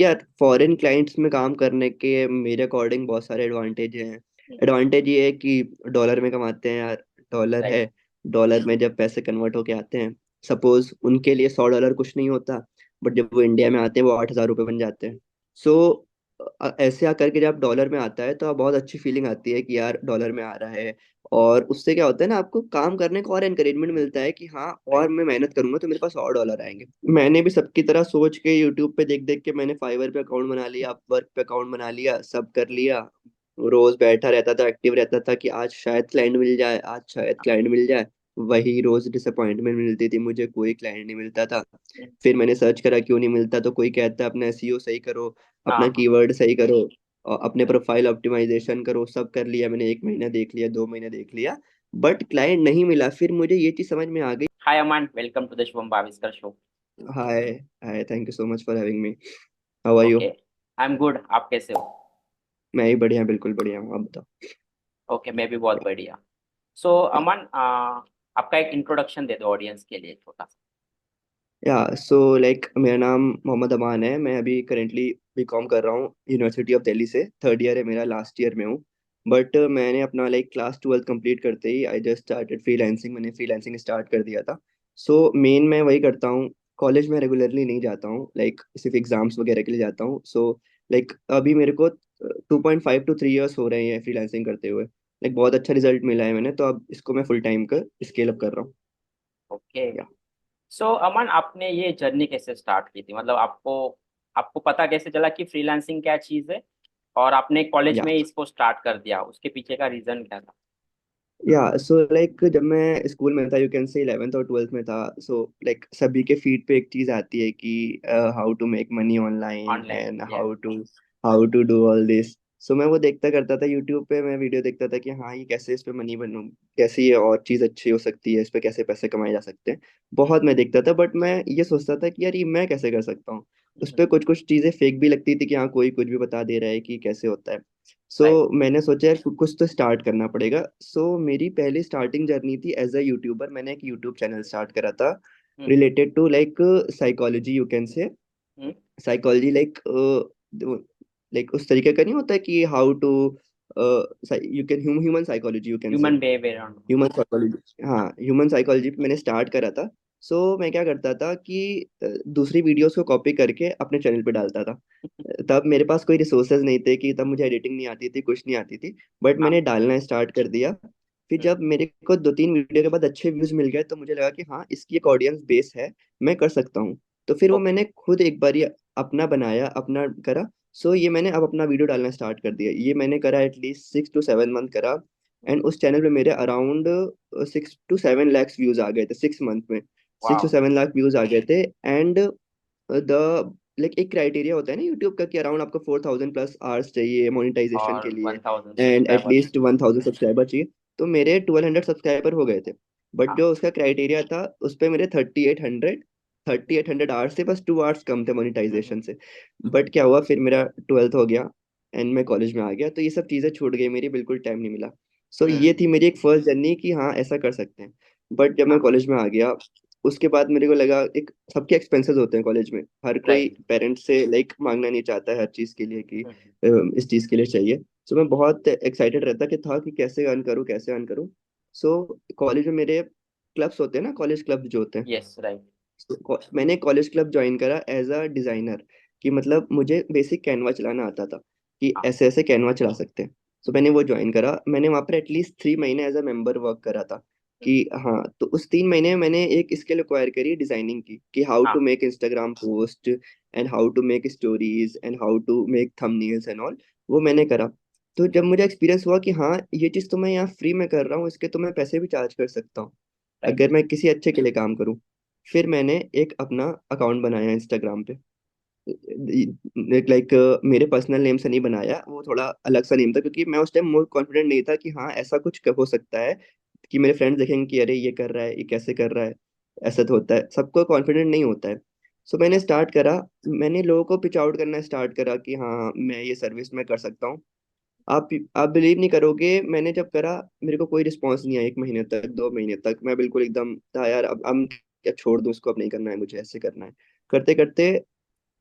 यार foreign clients में काम करने के मेरे अकॉर्डिंग बहुत सारे एडवांटेज हैं। एडवांटेज ये है कि डॉलर में कमाते हैं यार। Dollar right. है। डॉलर में जब पैसे कन्वर्ट होके आते हैं, सपोज उनके लिए $100 कुछ नहीं होता, बट जब वो इंडिया में आते हैं वो $8,000 बन जाते हैं। सो ऐसे आकर के जब डॉलर में आता है तो बहुत अच्छी फीलिंग आती है कि यार डॉलर में आ रहा है। और उससे क्या होता है ना, आपको काम करने का और एनकरेजमेंट मिलता है कि हाँ, और राइट। मैं मेहनत करूंगा तो मेरे पास और डॉलर आएंगे। मैंने भी सबकी तरह सोच के यूट्यूब पे देख देख के मैंने फाइवर पे अकाउंट बना लिया, अपवर्क पे अकाउंट बना लिया, सब कर लिया। रोज बैठा रहता था, एक्टिव रहता था कि आज शायद क्लाइंट मिल जाए, आज शायद क्लाइंट मिल जाए। वही रोज डिसअपॉइंटमेंट मिलती थी मुझे, कोई क्लाइंट नहीं मिलता था। फिर मैंने सर्च करा क्यों नहीं मिलता, तो कोई कहता है अपना एसईओ सही करो, हाँ अपना हाँ। कीवर्ड सही करो, और अपने प्रोफाइल ऑप्टिमाइजेशन करो। सब कर लिया मैंने, 1 महीना देख लिया, 2 महीने देख लिया, बट क्लाइंट नहीं मिला। फिर मुझे ये चीज समझ में आ गई। Hi Aman, welcome to the Shubham Bhaviskar show. Hi. Hi, thank you so much for having me. How are you? Okay, I am good. आप कैसे हो? मैं ही बढ़िया, बिल्कुल बढ़िया हूँ, आप बताओ। ओके, मैं भी बहुत बढ़िया। सो अमन, आपका एक इंट्रोडक्शन दे दो ऑडियंस के लिए छोटा सा। या सो लाइक मेरा नाम मोहम्मद अमान है। मैं अभी करेंटली बीकॉम कर रहा हूँ यूनिवर्सिटी ऑफ दिल्ली से। थर्ड ईयर है मेरा, लास्ट ईयर में हूँ। बट मैंने अपना लाइक क्लास 12 कंप्लीट करते ही आई जस्ट स्टार्टेड फ्रीलांसिंग। मैंने फ्रीलांसिंग स्टार्ट कर दिया था। सो मेन मैं वही करता हूँ। कॉलेज में रेगुलरली नहीं जाता हूँ, लाइक सिर्फ एग्जाम्स वगैरह के लिए जाता हूँ। सो लाइक अभी मेरे को 2.5 to 3 years हो रहे हैं फ्रीलांसिंग करते हुए। लाइक बहुत अच्छा रिजल्ट मिला है मैंने, तो अब इसको मैं फुल टाइम का स्केल अप कर रहा हूँ। ओके। सो अमन, आपने ये जर्नी कैसे स्टार्ट की थी? मतलब आपको आपको पता कैसे चला कि फ्रीलांसिंग क्या चीज़ है, और आपने कॉलेज या में ही इसको स्टार्ट कर दिया? उसके पीछे का रीजन क्या था? या सो लाइक जब मैं स्कूल में था, यू कैन से 11th और 12th में था। सो लाइक सभी के फीड पे एक चीज आती है कि how to make money online online, and yeah. How to do all this. So मैं वो देखता करता था यूट्यूब पे, मैं वीडियो देखता था कि हाँ, ये कैसे इस पे मनी बनू, कैसे ये और चीज अच्छी हो सकती है, इस पे कैसे पैसे कमाए जा सकते हैं। बहुत मैं देखता था, बट मैं ये सोचता था कि यार ये मैं कैसे कर सकता हूँ। उस पे कुछ कुछ चीजें फेक भी लगती थी कि हाँ, कोई कुछ भी बता दे रहा है कि कैसे होता है। सो राइट। मैंने सोचा यार कुछ तो स्टार्ट करना पड़ेगा। सो मेरी पहली स्टार्टिंग जर्नी थी एज अ यूट्यूबर। मैंने एक यूट्यूब चैनल स्टार्ट करा था related to like psychology, you can say psychology, like उस तरीके का नहीं होता है कि how to you can human psychology, you can say human behaviour. Human psychology. हाँ, ह्यूमन साइकोलॉजी मैंने स्टार्ट करा था। सो मैं क्या करता था कि दूसरी वीडियोस को कॉपी करके अपने चैनल पे डालता था। तब मेरे पास कोई रिसोर्सेज नहीं थे, कि तब मुझे एडिटिंग नहीं आती थी, कुछ नहीं आती थी। बट हाँ। मैंने डालना स्टार्ट कर दिया। फिर हम्म। जब मेरे को 2-3 वीडियो के बाद अच्छे व्यूज मिल गए, तो मुझे लगा कि हाँ, इसकी एक ऑडियंस बेस है, मैं कर सकता हूँ। तो फिर वो ओके। मैंने खुद एक बार ये अपना बनाया, अपना करा। सो ये मैंने अब अपना वीडियो डालना स्टार्ट कर दिया। ये मैंने करा एटलीस्ट 6 to 7 मंथ करा। एंड उस चैनल पे मेरे अराउंड 6 to 7 lakhs व्यूज आ गए थे 6 मंथ में। सिक्स टू वाह। सेवन लाख व्यूज आ गए थे। एंड द लाइक एक क्राइटेरिया होता है ना यूट्यूब का कि अराउंड आपको 4,000+ आवर्स चाहिए मोनेटाइजेशन और के लिए, 1000 एंड सब्सक्राइबर्स। एटलीस्ट 1,000 सब्सक्राइबर चाहिए। तो मेरे 1,200 सब्सक्राइबर हो गए थे। बट हाँ। जो उसका क्राइटेरिया था, उस पे मेरे 3,800 से बस 2 आवर्स कम थे मोनेटाइजेशन से। बट क्या हुआ, फिर मेरा 12th हो गया एंड मैं कॉलेज में आ गया, तो ये सब चीज़ें छूट गई मेरी, बिल्कुल टाइम नहीं मिला। सो ये हम्म। थी मेरी एक फर्स्ट जर्नी कि हाँ, ऐसा कर सकते हैं। बट जब मैं हाँ। कॉलेज में आ गया, उसके बाद मेरे को लगा एक सबके एक्सपेंसेस होते हैं कॉलेज में। हर कोई राइट। पेरेंट्स से लाइक मांगना नहीं चाहता है हर चीज़ के लिए कि इस चीज़ के लिए चाहिए। सो मैं बहुत एक्साइटेड रहता कि था कि कैसे अर्न करूँ, कैसे अर्न करूँ। सो कॉलेज में मेरे क्लब्स होते हैं ना, कॉलेज क्लब जो होते हैं। Yes, right. मैंने कॉलेज क्लब ज्वाइन करा एज अ डिजाइनर, कि मतलब मुझे बेसिक कैनवा चलाना आता था, कि हाँ। ऐसे ऐसे कैनवा चला सकते हैं। सो मैंने वो ज्वाइन करा। मैंने वहाँ पर एटलीस्ट 3 महीने एज अ मेंबर वर्क करा था। कि हाँ, तो उस 3 महीने में मैंने एक स्किल एक्वायर करी डिजाइनिंग की, कि हाउ टू हाँ। Make Instagram post and how to make stories and how to make thumbnails and all. वो मैंने करा। तो जब मुझे एक्सपीरियंस हुआ कि हाँ, ये चीज़ तो मैं यहाँ फ्री में कर रहा हूँ, इसके तो मैं पैसे भी चार्ज कर सकता हूँ राइट। अगर मैं किसी अच्छे के लिए काम करूँ। फिर मैंने एक अपना अकाउंट बनाया इंस्टाग्राम पे। लाइक मेरे पर्सनल नेम से नहीं बनाया, वो थोड़ा अलग सा नेम था, क्योंकि मैं उस टाइम मोर कॉन्फिडेंट नहीं था कि हाँ, ऐसा कुछ हो सकता है कि मेरे फ्रेंड्स देखेंगे कि अरे ये कर रहा है, ये कैसे कर रहा है। ऐसा तो होता है, सबको कॉन्फिडेंट नहीं होता है। सो मैंने या। स्टार्ट करा। मैंने लोगों को पिच आउट करना स्टार्ट करा कि हाँ, मैं ये सर्विस में कर सकता हूँ। आप आप बिलीव नहीं करोगे, मैंने जब करा, मेरे को कोई रिस्पॉन्स नहीं आया 1 महीने तक, 2 महीने तक मैं बिल्कुल एकदम था यार, अब क्या छोड़ दूं इसको, अब नहीं करना है मुझे, ऐसे करना है। करते करते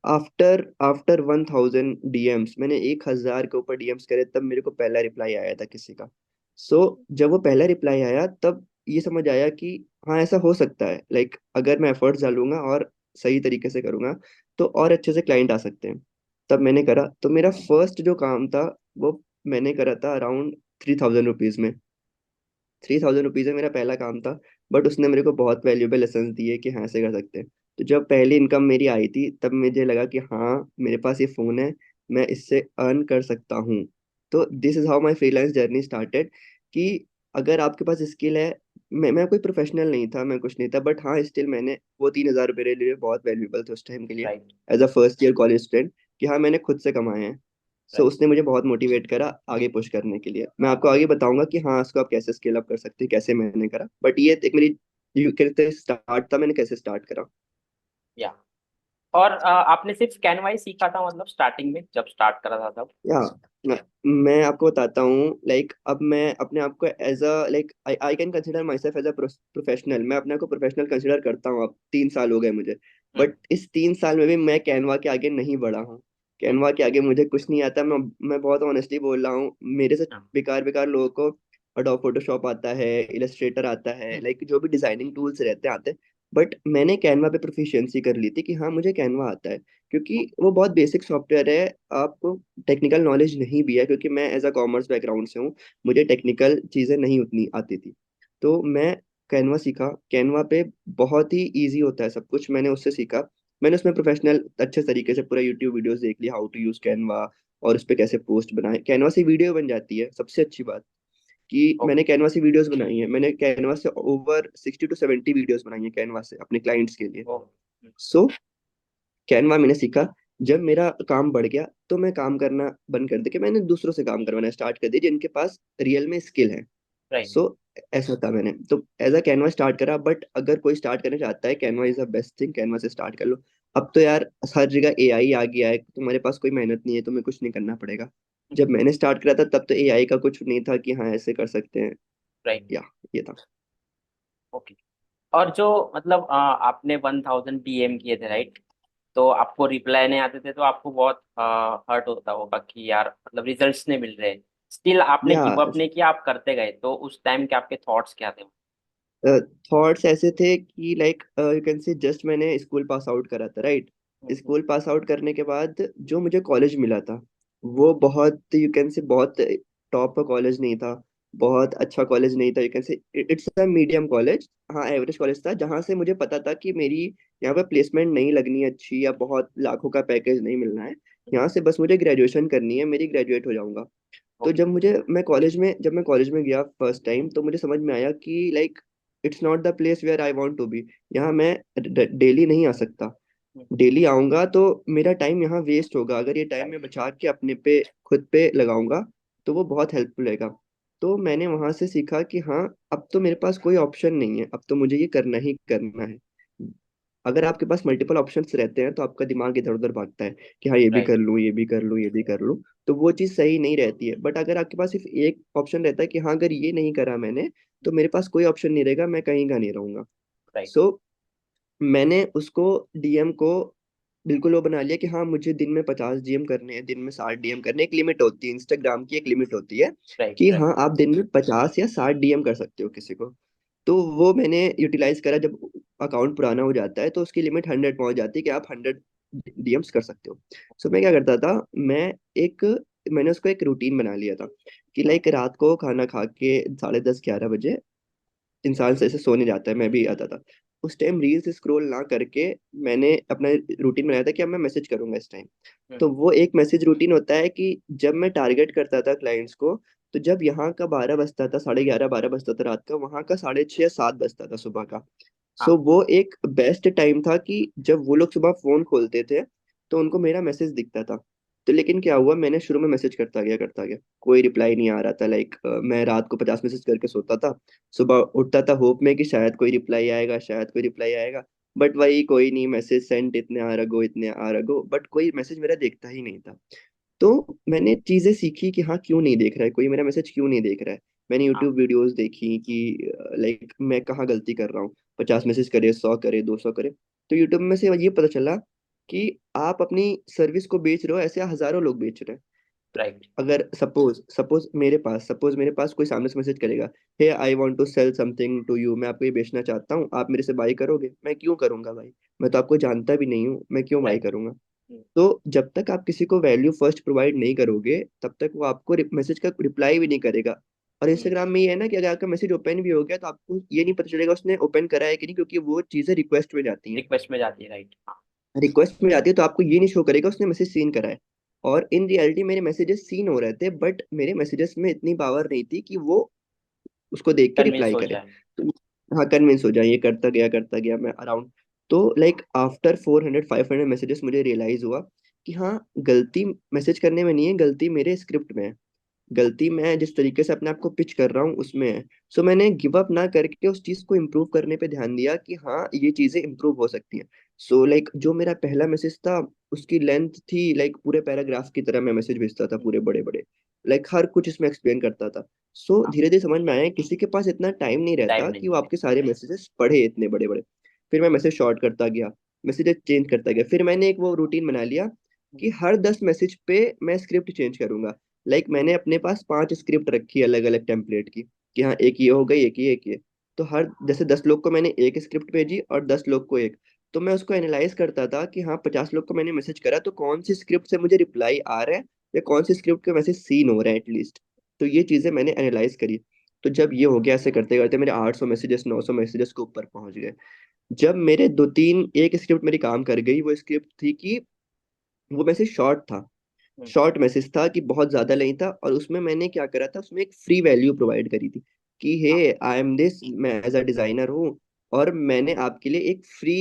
आफ्टर आफ्टर 1000 डीएम्स, मैंने 1000 के ऊपर डीएम्स करे तब मेरे को पहला रिप्लाई आया था किसी का। सो जब वो पहला रिप्लाई आया तब ये समझ आया कि हाँ ऐसा हो सकता है, लाइक अगर मैं एफर्ट्स डालूंगा और सही तरीके से करूंगा तो और अच्छे से क्लाइंट आ सकते हैं। तब मैंने करा, तो मेरा फर्स्ट जो काम था वो मैंने करा था अराउंड 3000 रुपीज में। 3000 रुपीज में मेरा पहला काम था। बट उसने मेरे को बहुत वैल्यूएबल लेसन दिए कि हाँ ऐसे कर सकते हैं। तो जब पहली इनकम मेरी आई थी तब मुझे लगा कि हाँ मेरे पास ये फोन है, मैं इससे अर्न कर सकता हूँ। तो this is how my freelance journey started. कि अगर आपके पास स्किल है, मैं कोई प्रोफेशनल नहीं था, मैं कुछ नहीं था, बट हाँ स्टिल मैंने वो 3000 मेरे लिए बहुत वैल्यूएबल थे उस टाइम के लिए, right. As a first year college student, कि हाँ मैंने खुद से कमाए हैं। So right. उसने मुझे बहुत मोटिवेट करा आगे पुश करने के लिए। मैं आपको आगे बताऊंगा कि हाँ इसको आप कैसे स्केल अप कर सकते हैं, कैसे मैंने करा, बट ये एक मेरी यू कहते स्टार्ट था, मैंने कैसे स्टार्ट करा। या और आपने सिर्फ कैनवा ही सीखा था, मतलब स्टार्टिंग में जब स्टार्ट करा था तब? या मैं आपको बताता हूँ, लाइक अब मैं अपने आप को as a like I I can consider myself as a professional. मैं अपने आप को प्रोफेशनल कंसिडर करता हूँ। अब 3 साल हो गए मुझे, हम्म। बट इस 3 साल में भी मैं कैनवा के आगे नहीं बढ़ा हूँ। हम्म। कैनवा के आगे मुझे कुछ नहीं आता। मैं बहुत ऑनेस्टली बोल रहा हूँ, मेरे से हाँ। बेकार बेकार लोगों को अडोब फोटोशॉप आता है, इलस्ट्रेटर आता है, हम्म। लाइक जो भी डिजाइनिंग टूल्स रहते हैं आते हैं। बट मैंने कैनवा पे प्रोफिशिएंसी कर ली थी कि हाँ मुझे कैनवा आता है, क्योंकि वो बहुत बेसिक सॉफ्टवेयर है। आपको टेक्निकल नॉलेज नहीं भी है, क्योंकि मैं एज अ कॉमर्स बैकग्राउंड से हूँ, मुझे टेक्निकल चीज़ें नहीं उतनी आती थी। तो मैं कैनवा सीखा। कैनवा पे बहुत ही इजी होता है सब कुछ, मैंने उससे सीखा। मैंने उसमें प्रोफेशनल अच्छे तरीके से पूरा यूट्यूब वीडियोस देख लिया, हाउ टू यूज कैनवा, और उस पे कैसे पोस्ट बनाए। कैनवा से वीडियो बन जाती है, सबसे अच्छी बात कि मैंने ओके। कैनवा से वीडियोस बनाई है। मैंने कैनवा से ओवर 60 to 70 वीडियोस बनाई है कैनवा से अपने क्लाइंट्स के लिए। ओ। सो कैनवा मैंने सीखा। जब मेरा काम बढ़ गया तो मैं काम करना बंद कर दिया, कि मैंने दूसरों से काम करवाना स्टार्ट कर दिया जिनके पास रियल में स्किल है। राइट। सो ऐसा था, मैंने तो एज अ कैनवा स्टार्ट करा। बट अगर कोई स्टार्ट करना चाहता है, Canva is the best thing, Canva से स्टार्ट कर लो। अब तो यार हर जगह एआई आ गया है, तुम्हारे पास कोई मेहनत नहीं है, तुम्हें कुछ नहीं करना पड़ेगा। जब मैंने स्टार्ट करा था तब तो एआई का कुछ नहीं था कि हाँ ऐसे कर सकते हैं। राइट। या ये था। ओके। और जो मतलब आपने 1000 DM किए थे, राइट? तो आपको रिप्लाई नहीं आते थे तो आपको बहुत हर्ट होता होगा कि यार मतलब रिजल्ट्स नहीं मिल रहे। स्टिल आपने या गिव अप नहीं किया, आप करते गए, तो उस टाइम के आपके थॉट्स क्या थे? थॉट्स ऐसे थे कि लाइक यू कैन से जस्ट मैंने स्कूल पास आउट करा था, राइट। हम्म। स्कूल पास आउट करने के बाद जो मुझे कॉलेज मिला था वो बहुत यू कैन से बहुत टॉप का कॉलेज नहीं था, बहुत अच्छा कॉलेज नहीं था। यू कैन से इट्स अ मीडियम कॉलेज, हाँ एवरेज कॉलेज था, जहाँ से मुझे पता था कि मेरी यहाँ पे प्लेसमेंट नहीं लगनी है अच्छी, या बहुत लाखों का पैकेज नहीं मिलना है। यहाँ से बस मुझे ग्रेजुएशन करनी है, मेरी ग्रेजुएट हो जाऊंगा। तो ओके। जब मैं कॉलेज में गया फर्स्ट टाइम, तो मुझे समझ में आया कि like it's not the place where I want to be. यहाँ मैं डेली नहीं आ सकता। डेली आऊंगा तो मेरा टाइम यहाँ वेस्ट होगा। अगर ये टाइम राइट। मैं बचा के अपने पे खुद पे लगाऊंगा तो वो बहुत हेल्पफुल रहेगा। तो मैंने वहां से सीखा कि हाँ अब तो मेरे पास कोई ऑप्शन नहीं है, अब तो मुझे ये करना ही करना है। अगर आपके पास मल्टीपल ऑप्शंस रहते हैं तो आपका दिमाग इधर उधर भागता है कि हाँ ये भी कर राइट। लूँ, ये भी कर लूँ, ये भी कर लूँ। तो वो चीज़ सही नहीं रहती है। बट अगर आपके पास सिर्फ एक ऑप्शन रहता है कि हाँ अगर ये नहीं करा मैंने तो मेरे पास कोई ऑप्शन नहीं रहेगा, मैं कहीं का नहीं रहूंगा। राइट। सो मैंने उसको डीएम को बिल्कुल वो बना लिया कि हाँ मुझे दिन में 50 डीएम करने हैं, दिन में 60 डीएम करने, एक लिमिट होती है, इंस्टाग्राम की एक लिमिट होती है राइट। कि राइट। हाँ आप दिन में 50 या 60 डीएम कर सकते हो किसी को। तो वो मैंने यूटिलाइज करा। जब अकाउंट पुराना हो जाता है तो उसकी लिमिट 100 पहुंच जाती है कि आप 100 डीएम्स कर सकते हो। सो मैं क्या करता था, एक मैंने उसको एक रूटीन बना लिया था कि लाइक रात को खाना खा के 10:30 11 बजे इंसान से ऐसे सोने जाता है, मैं भी आता था। उस टाइम रील्स स्क्रॉल ना करके मैंने अपना रूटीन बनाया था कि अब मैं मैसेज करूंगा इस टाइम। हम्म। तो वो एक मैसेज रूटीन होता है कि जब मैं टारगेट करता था क्लाइंट्स को, तो जब यहाँ का 12 बजता था, 11:30 12 बजता था रात का, वहाँ का 6:30 7 बजता था सुबह का। सो हाँ। वो एक बेस्ट टाइम था कि जब वो लोग सुबह फोन खोलते थे तो उनको मेरा मैसेज दिखता था। तो लेकिन क्या हुआ, मैंने शुरू में मैसेज करता गया, कोई रिप्लाई नहीं आ रहा था। लाइक मैं रात को 50 मैसेज करके सोता था, सुबह उठता था होप में कि शायद कोई रिप्लाई आएगा, शायद कोई रिप्लाई आएगा। बट वही कोई नहीं, मैसेज सेंट इतने आ रगो, इतने आ रगो, बट कोई मैसेज मेरा देखता ही नहीं था। तो मैंने चीजें सीखी कि हाँ क्यों नहीं देख रहा है कोई मेरा मैसेज, क्यों नहीं देख रहा है। मैंने हाँ। यूट्यूब वीडियोस देखी कि लाइक मैं कहाँ गलती कर रहा हूँ, 50 मैसेज करे, 100 करे, 200 करे। तो यूट्यूब में से ये पता चला कि आप अपनी सर्विस को बेच रहे हो, ऐसे हजारों लोग बेच रहे हैं। तो राइट। अगर सपोज सपोज मेरे पास कोई सामने से मैसेज करेगा, hey I want to sell something to you, मैं आपको ये बेचना चाहता हूँ, आप मेरे से बाई करोगे? मैं क्यों करूंगा भाई? मैं तो आपको जानता भी नहीं हूँ, मैं क्यों बाई राइट। करूंगा? तो जब तक आप किसी को वैल्यू फर्स्ट प्रोवाइड नहीं करोगे, तब तक वो आपको मैसेज का रिप्लाई भी नहीं करेगा। और इंस्टाग्राम में ये है ना कि अगर आपका मैसेज ओपन भी हो गया तो आपको ये नहीं पता चलेगा उसने ओपन करा है कि नहीं, क्योंकि वो चीजें रिक्वेस्ट में जाती हैं। रिक्वेस्ट में जाती है, राइट। हाँ। रिक्वेस्ट में जाती है तो आपको ये नहीं शो करेगा उसने मैसेज सीन करा है। और इन रियलिटी मेरे मैसेजेस सीन हो रहे थे, बट मेरे मैसेजेस में इतनी पावर नहीं थी कि वो उसको देख के कन्विंस रिप्लाई हो करे। जाए। तो हाँ, कन्विंस हो जाए, ये करता गया मैं अराउंड। तो लाइक आफ्टर 400 500 मैसेजेस मुझे रियलाइज हुआ कि हाँ, गलती मैसेज करने में नहीं है, गलती मेरे स्क्रिप्ट में है। गलती मैं जिस तरीके से अपने आप को पिच कर रहा हूँ उसमें है। सो मैंने गिव अप ना करके उस चीज को इम्प्रूव करने पे ध्यान दिया कि हाँ, ये चीजें इम्प्रूव हो सकती हैं। सो लाइक जो मेरा पहला मैसेज था, उसकी लेंथ थी लाइक पूरे पैराग्राफ की तरह मैं मैसेज भेजता था, पूरे बड़े बड़े, लाइक हर कुछ इसमें एक्सप्लेन करता था। सो हाँ। धीरे धीरे समझ में आया किसी के पास इतना टाइम नहीं टाइम रहता कि नहीं वो है। आपके सारे मैसेजेस पढ़े इतने बड़े बड़े। फिर मैं मैसेज शॉर्ट करता गया, मैसेजेस चेंज करता गया। फिर मैंने एक वो रूटीन बना लिया कि हर 10 मैसेज पे मैं स्क्रिप्ट चेंज करूंगा। मैंने अपने पास 5 स्क्रिप्ट रखी अलग अलग टेम्पलेट की, कि हाँ, एक ये हो गई, एक ये, एक ये। तो हर जैसे 10 लोग को मैंने एक स्क्रिप्ट भेजी और 10 लोग को एक। तो मैं उसको एनालाइज करता था कि हाँ, 50 लोग को मैंने मैसेज करा, तो कौन सी स्क्रिप्ट से मुझे रिप्लाई आ रहा है, या कौन सी स्क्रिप्ट के मैसेज सीन हो रहे हैं एटलीस्ट। तो ये चीजें मैंने एनालाइज करी। तो जब ये हो गया, ऐसे करते करते मेरे 800 मैसेजेस 900 मैसेजेस के ऊपर पहुंच गए। जब मेरे दो तीन एक स्क्रिप्ट मेरी काम कर गई, वो स्क्रिप्ट थी कि वो मैसेज शॉर्ट था। हम्म। शॉर्ट मैसेज था कि बहुत ज्यादा नहीं था, और उसमें मैंने क्या करा था, उसमें एक फ्री वैल्यू प्रोवाइड करी थी कि हे, हाँ। आई एम दिस, मैं एज अ डिजाइनर हूँ, और मैंने आपके लिए एक फ्री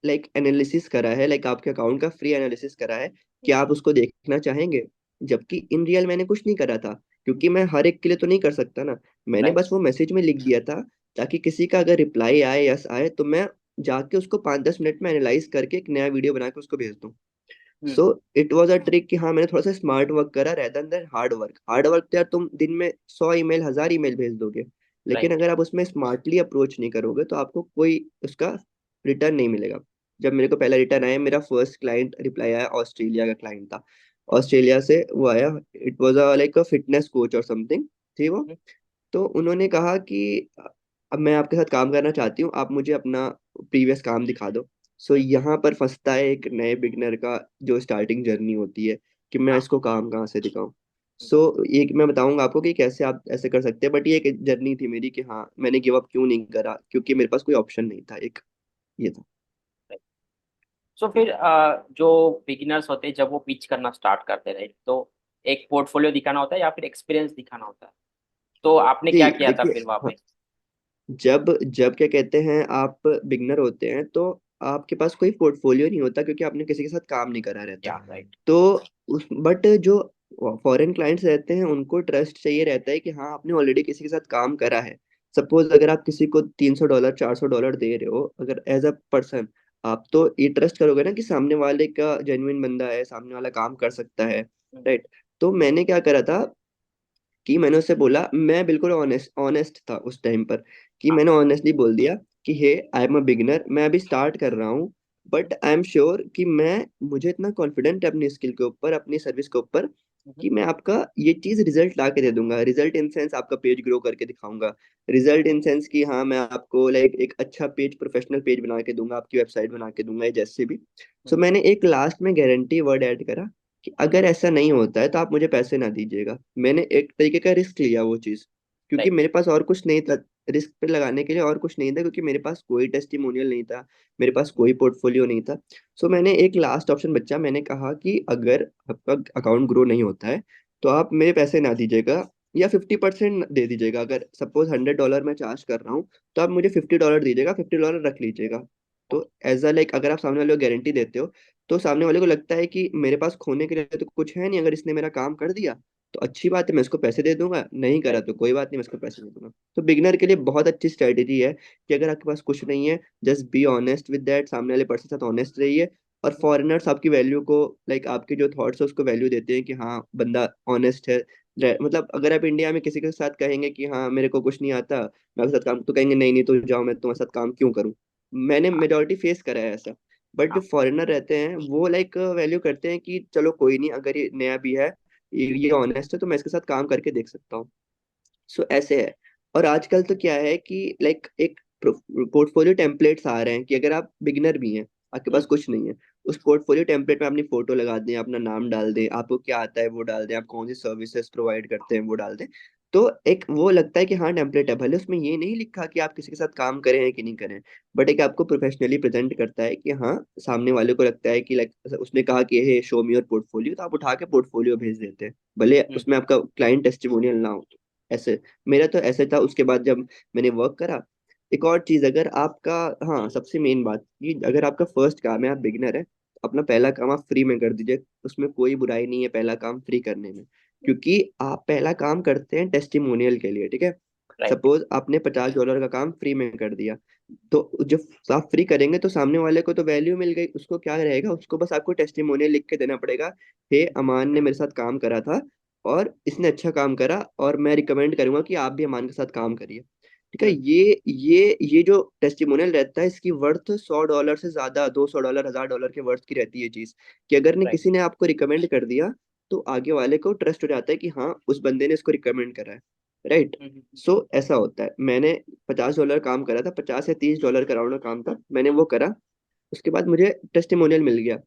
लाइक एनालिसिस करा है, लाइक आपके अकाउंट का फ्री एनालिसिस करा है, कि आप उसको देखना चाहेंगे? जबकि इन रियल मैंने कुछ नहीं करा था, क्योंकि मैं हर एक के लिए तो नहीं कर सकता ना। मैंने राइट। बस वो मैसेज में लिख दिया था, ताकि किसी का अगर रिप्लाई आए, यस आए, तो मैं जाके उसको 5 10 मिनट में एनालाइज करके एक नया वीडियो बना के उसको भेज दूं। So it was a trick कि हाँ, मैंने थोड़ा सा स्मार्ट वर्क करा rather than hard work. Hard work तो यार तुम दिन में 100 ईमेल 1000 ईमेल भेज दोगे, लेकिन राइट। अगर आप उसमें स्मार्टली अप्रोच नहीं करोगे तो आपको कोई उसका रिटर्न नहीं मिलेगा। जब मेरे को पहला रिटर्न आया, मेरा फर्स्ट क्लाइंट रिप्लाई आया, ऑस्ट्रेलिया का क्लाइंट था। ऑस्ट्रेलिया से वो आया, it was a like a fitness coach और समथिंग थी वो। तो उन्होंने कहा कि अब मैं आपके साथ काम करना चाहती हूँ, आप मुझे अपना प्रीवियस काम दिखा दो। सो यहाँ पर फंसता है एक नए बिगनर का जो स्टार्टिंग जर्नी होती है, कि मैं हाँ। इसको काम कहाँ से दिखाऊं। सो एक मैं बताऊंगा आपको कि कैसे आप ऐसे कर सकते हैं, बट ये एक जर्नी थी मेरी कि हाँ, मैंने गिव अप क्यों नहीं करा, क्योंकि मेरे पास कोई ऑप्शन नहीं था, एक ये था। सो फिर जो बिगिनर्स होते हैं जब वो पिच करना स्टार्ट करते हैं, राइट, तो एक पोर्टफोलियो दिखाना होता है या फिर एक्सपीरियंस दिखाना होता है, तो आपने जी क्या किया था देखिए, फिर वहां हाँ, पे? जब जब क्या कहते हैं, आप बिगनर होते हैं तो आपके पास कोई पोर्टफोलियो नहीं होता, क्योंकि आपने किसी के साथ काम नहीं करा रहता। या राइट। तो उस बट जो फॉरेन क्लाइंट्स रहते हैं उनको ट्रस्ट चाहिए रहता है कि हाँ, आपने ऑलरेडी किसी के साथ काम करा है। सपोज अगर आप किसी को $300 $400 दे रहे हो, अगर एज अ पर्सन, आप तो ये ट्रस्ट करोगे ना कि सामने वाले का जेन्युइन बंदा है, सामने वाला काम कर सकता है, राइट? तो मैंने क्या करा था कि मैंने उससे बोला, मैं बिल्कुल ऑनेस्ट ऑनेस्ट था उस टाइम पर, कि हाँ। मैंने ऑनेस्टली बोल दिया कि हे, आई एम अ बिगिनर, मैं अभी स्टार्ट कर रहा हूँ, बट आई एम श्योर कि मैं मुझे इतना कॉन्फिडेंट है अपनी स्किल के ऊपर, अपनी सर्विस के ऊपर, कि मैं आपका ये चीज रिजल्ट ला के दे दूंगा। रिजल्ट इन सेंस आपका पेज ग्रो करके दिखाऊंगा। रिजल्ट इन सेंस कि हाँ, मैं आपको लाइक एक अच्छा पेज, प्रोफेशनल पेज बना के दूंगा, आपकी वेबसाइट बना के दूंगा, या जैसे भी। सो मैंने एक लास्ट में गारंटी वर्ड ऐड करा कि अगर ऐसा नहीं होता है तो आप मुझे पैसे ना दीजिएगा। मैंने एक तरीके का रिस्क लिया वो चीज, क्योंकि राइट। मेरे पास और कुछ नहीं था। रिस्क पे लगाने के लिए और कुछ नहीं था, क्योंकि मेरे पास कोई टेस्टिमोनियल नहीं था, मेरे पास कोई पोर्टफोलियो नहीं था। सो मैंने एक लास्ट ऑप्शन बचा, मैंने कहा कि अगर आपका अकाउंट ग्रो नहीं होता है तो आप मेरे पैसे ना दीजिएगा, या 50% दे दीजिएगा। अगर सपोज $100 मैं चार्ज कर रहा हूँ, तो आप मुझे $50 दीजिएगा, $50 रख लीजिएगा। तो एज अ लाइक, अगर आप सामने वाले को गारंटी देते हो, तो सामने वाले को लगता है कि मेरे पास खोने के लिए तो कुछ है नहीं, अगर इसने मेरा काम कर दिया तो अच्छी बात है, मैं इसको पैसे दे दूंगा, नहीं करा राइट। तो कोई बात नहीं, मैं इसको पैसे दे दूंगा। तो बिगनर के लिए बहुत अच्छी स्ट्रेटेजी है कि अगर आपके पास कुछ नहीं है, just be honest with that, सामने वाले पर्सन के साथ ऑनेस्ट रहिए। और फॉरेनर्स आपकी वैल्यू को, लाइक आपके जो थॉट्स है उसको वैल्यू देते हैं कि हाँ, बंदा ऑनेस्ट है। मतलब अगर आप इंडिया में किसी के साथ कहेंगे कि हाँ, मेरे को कुछ नहीं आता, मैं आपके साथ काम, तो कहेंगे नहीं नहीं, तो जाओ, मैं तुम्हारे साथ काम क्यों करूं। मैंने मेजोरिटी फेस करा है ऐसा। बट जो हाँ। फॉरेनर रहते हैं वो लाइक वैल्यू करते हैं कि चलो कोई नहीं, अगर ये नया भी है, ये ऑनेस्ट है, तो मैं इसके साथ काम करके देख सकता हूँ। सो ऐसे है। और आजकल तो क्या है कि लाइक एक पोर्टफोलियो टेम्पलेट्स आ रहे हैं कि अगर आप बिगिनर भी हैं, आपके पास कुछ नहीं है, उस पोर्टफोलियो टेम्पलेट में अपनी फोटो लगा दें, अपना नाम डाल दें, आपको क्या आता है वो डाल दें, आप कौन सी सर्विसेज प्रोवाइड करते हैं वो डाल दें, तो एक वो लगता है कि हाँ टेम्पलेट है। भले उसमें ये नहीं लिखा कि आप किसी के साथ काम करें हैं कि नहीं करें, बट एक आपको प्रोफेशनली प्रेजेंट करता है कि हाँ, सामने वाले को लगता है कि लाइक उसने कहा कि ये शो मी योर पोर्टफोलियो, तो आप उठा के पोर्टफोलियो भेज देते हैं, भले हम्म। उसमें आपका क्लाइंट टेस्टिमोनियल ना हो। ऐसे मेरा तो ऐसे था। उसके बाद जब मैंने वर्क करा, एक और चीज, अगर आपका, हाँ सबसे मेन बात कि अगर आपका फर्स्ट काम है, आप बिगिनर है, अपना पहला काम आप फ्री में कर दीजिए। उसमें कोई बुराई नहीं है पहला काम फ्री करने में, क्योंकि आप पहला काम करते हैं टेस्टिमोनियल के लिए, ठीक है। राइट। सपोज आपने $50 का काम फ्री में कर दिया, तो जब आप फ्री करेंगे तो सामने वाले को तो वैल्यू मिल गई, उसको क्या रहेगा, उसको बस आपको टेस्टिमोनियल लिख के देना पड़ेगा, हे अमान ने मेरे साथ काम करा था और इसने अच्छा काम करा, और मैं रिकमेंड करूंगा कि आप भी अमान के साथ काम करिए। ठीक है। हम्म। ये जो टेस्टिमोनियल रहता है, इसकी वर्थ $100 से ज्यादा, $200, $1000 के वर्थ की रहती है चीज, कि अगर ने राइट। किसी ने आपको रिकमेंड कर दिया, तो आगे वाले को ट्रस्ट हो जाता है कि हाँ उस बंदे ने इसको रिकमेंड करा है। राइट। सो ऐसा होता है। मैंने $50 काम करा था, 50 या $30 का राउंड का काम था, मैंने वो करा। उसके बाद मुझे टेस्टिमोनियल मिल गया।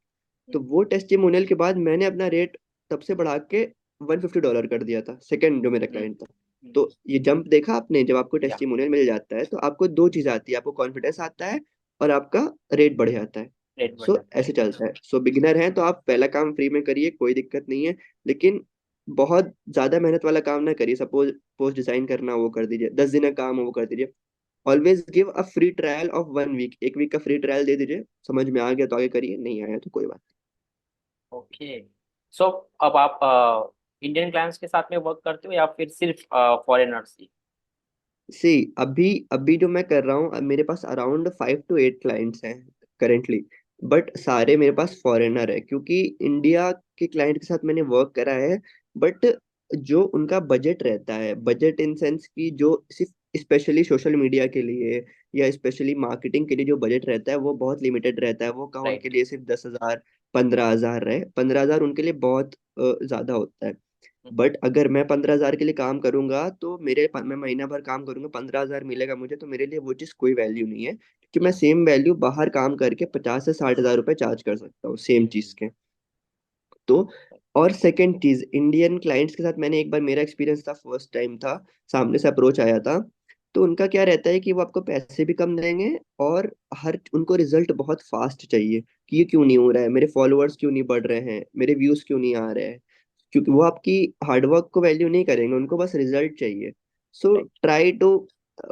तो वो टेस्टिमोनियल के बाद मैंने अपना रेट तब से बढ़ा के $150 कर दिया था, सेकंड जो मेरा क्लाइंट था। तो ये जंप देखा आपने, जब आपको या टेस्टिमोनियल मिल जाता है तो आपको दो चीज आती है, आपको कॉन्फिडेंस आता है और आपका रेट बढ़ जाता है। रेट बढ़ सो जाता है। ऐसे चलता है। सो बिगिनर है तो आप पहला काम फ्री में करिए, कोई दिक्कत नहीं है, लेकिन बहुत ज्यादा मेहनत वाला काम ना करिए। सपोज पोस्ट डिजाइन करना, वो कर दीजिए, 10 दिन का काम हो वो कर दीजिए। Always give a free trial of 1 week, एक वीक का फ्री ट्रायल दे दीजिए, समझ में आ गया तो आगे करिए, नहीं आया तो कोई बात ओके। सो अब आप इंडियन क्लाइंट्स के साथ में वर्क करते हो या फिर सिर्फ फॉरेनर्स ही? नहीं। सी, अभी अभी जो मैं कर रहा हूँ, अब मेरे पास अराउंड 5 to 8 क्लाइंट्स हैं करेंटली, बट सारे मेरे पास फॉरेनर है, क्योंकि इंडिया के क्लाइंट के साथ मैंने वर्क करा है, बट जो उनका बजट रहता है, बजट इन सेंस की जो सिर्फ स्पेशली सोशल मीडिया के लिए या स्पेशली मार्केटिंग के लिए जो बजट रहता है वो बहुत लिमिटेड रहता है। वो कहा उनके राइट। लिए सिर्फ 10,000, 15,000 रहे, 15,000 उनके लिए बहुत ज्यादा होता है। बट अगर मैं 15,000 के लिए काम करूंगा तो मैं महीना भर काम करूंगा, 15,000 मिलेगा मुझे, तो मेरे लिए वो चीज़ कोई वैल्यू नहीं है, क्योंकि मैं या सेम वैल्यू बाहर काम करके 50 से 60 हजार रुपए चार्ज कर सकता हूँ सेम चीज़ के। तो और सेकंड चीज, इंडियन क्लाइंट्स के साथ मैंने एक बार, मेरा एक्सपीरियंस था, फर्स्ट टाइम था, सामने से अप्रोच आया था, तो उनका क्या रहता है कि वो आपको पैसे भी कम देंगे, और हर उनको रिजल्ट बहुत फास्ट चाहिए, कि ये क्यों नहीं हो रहा है, मेरे फॉलोअर्स क्यों नहीं बढ़ रहे हैं, मेरे व्यूज क्यों नहीं आ रहे हैं, क्योंकि वो आपकी हार्डवर्क को वैल्यू नहीं करेंगे, उनको बस रिजल्ट चाहिए। सो राइट। ट्राई टू,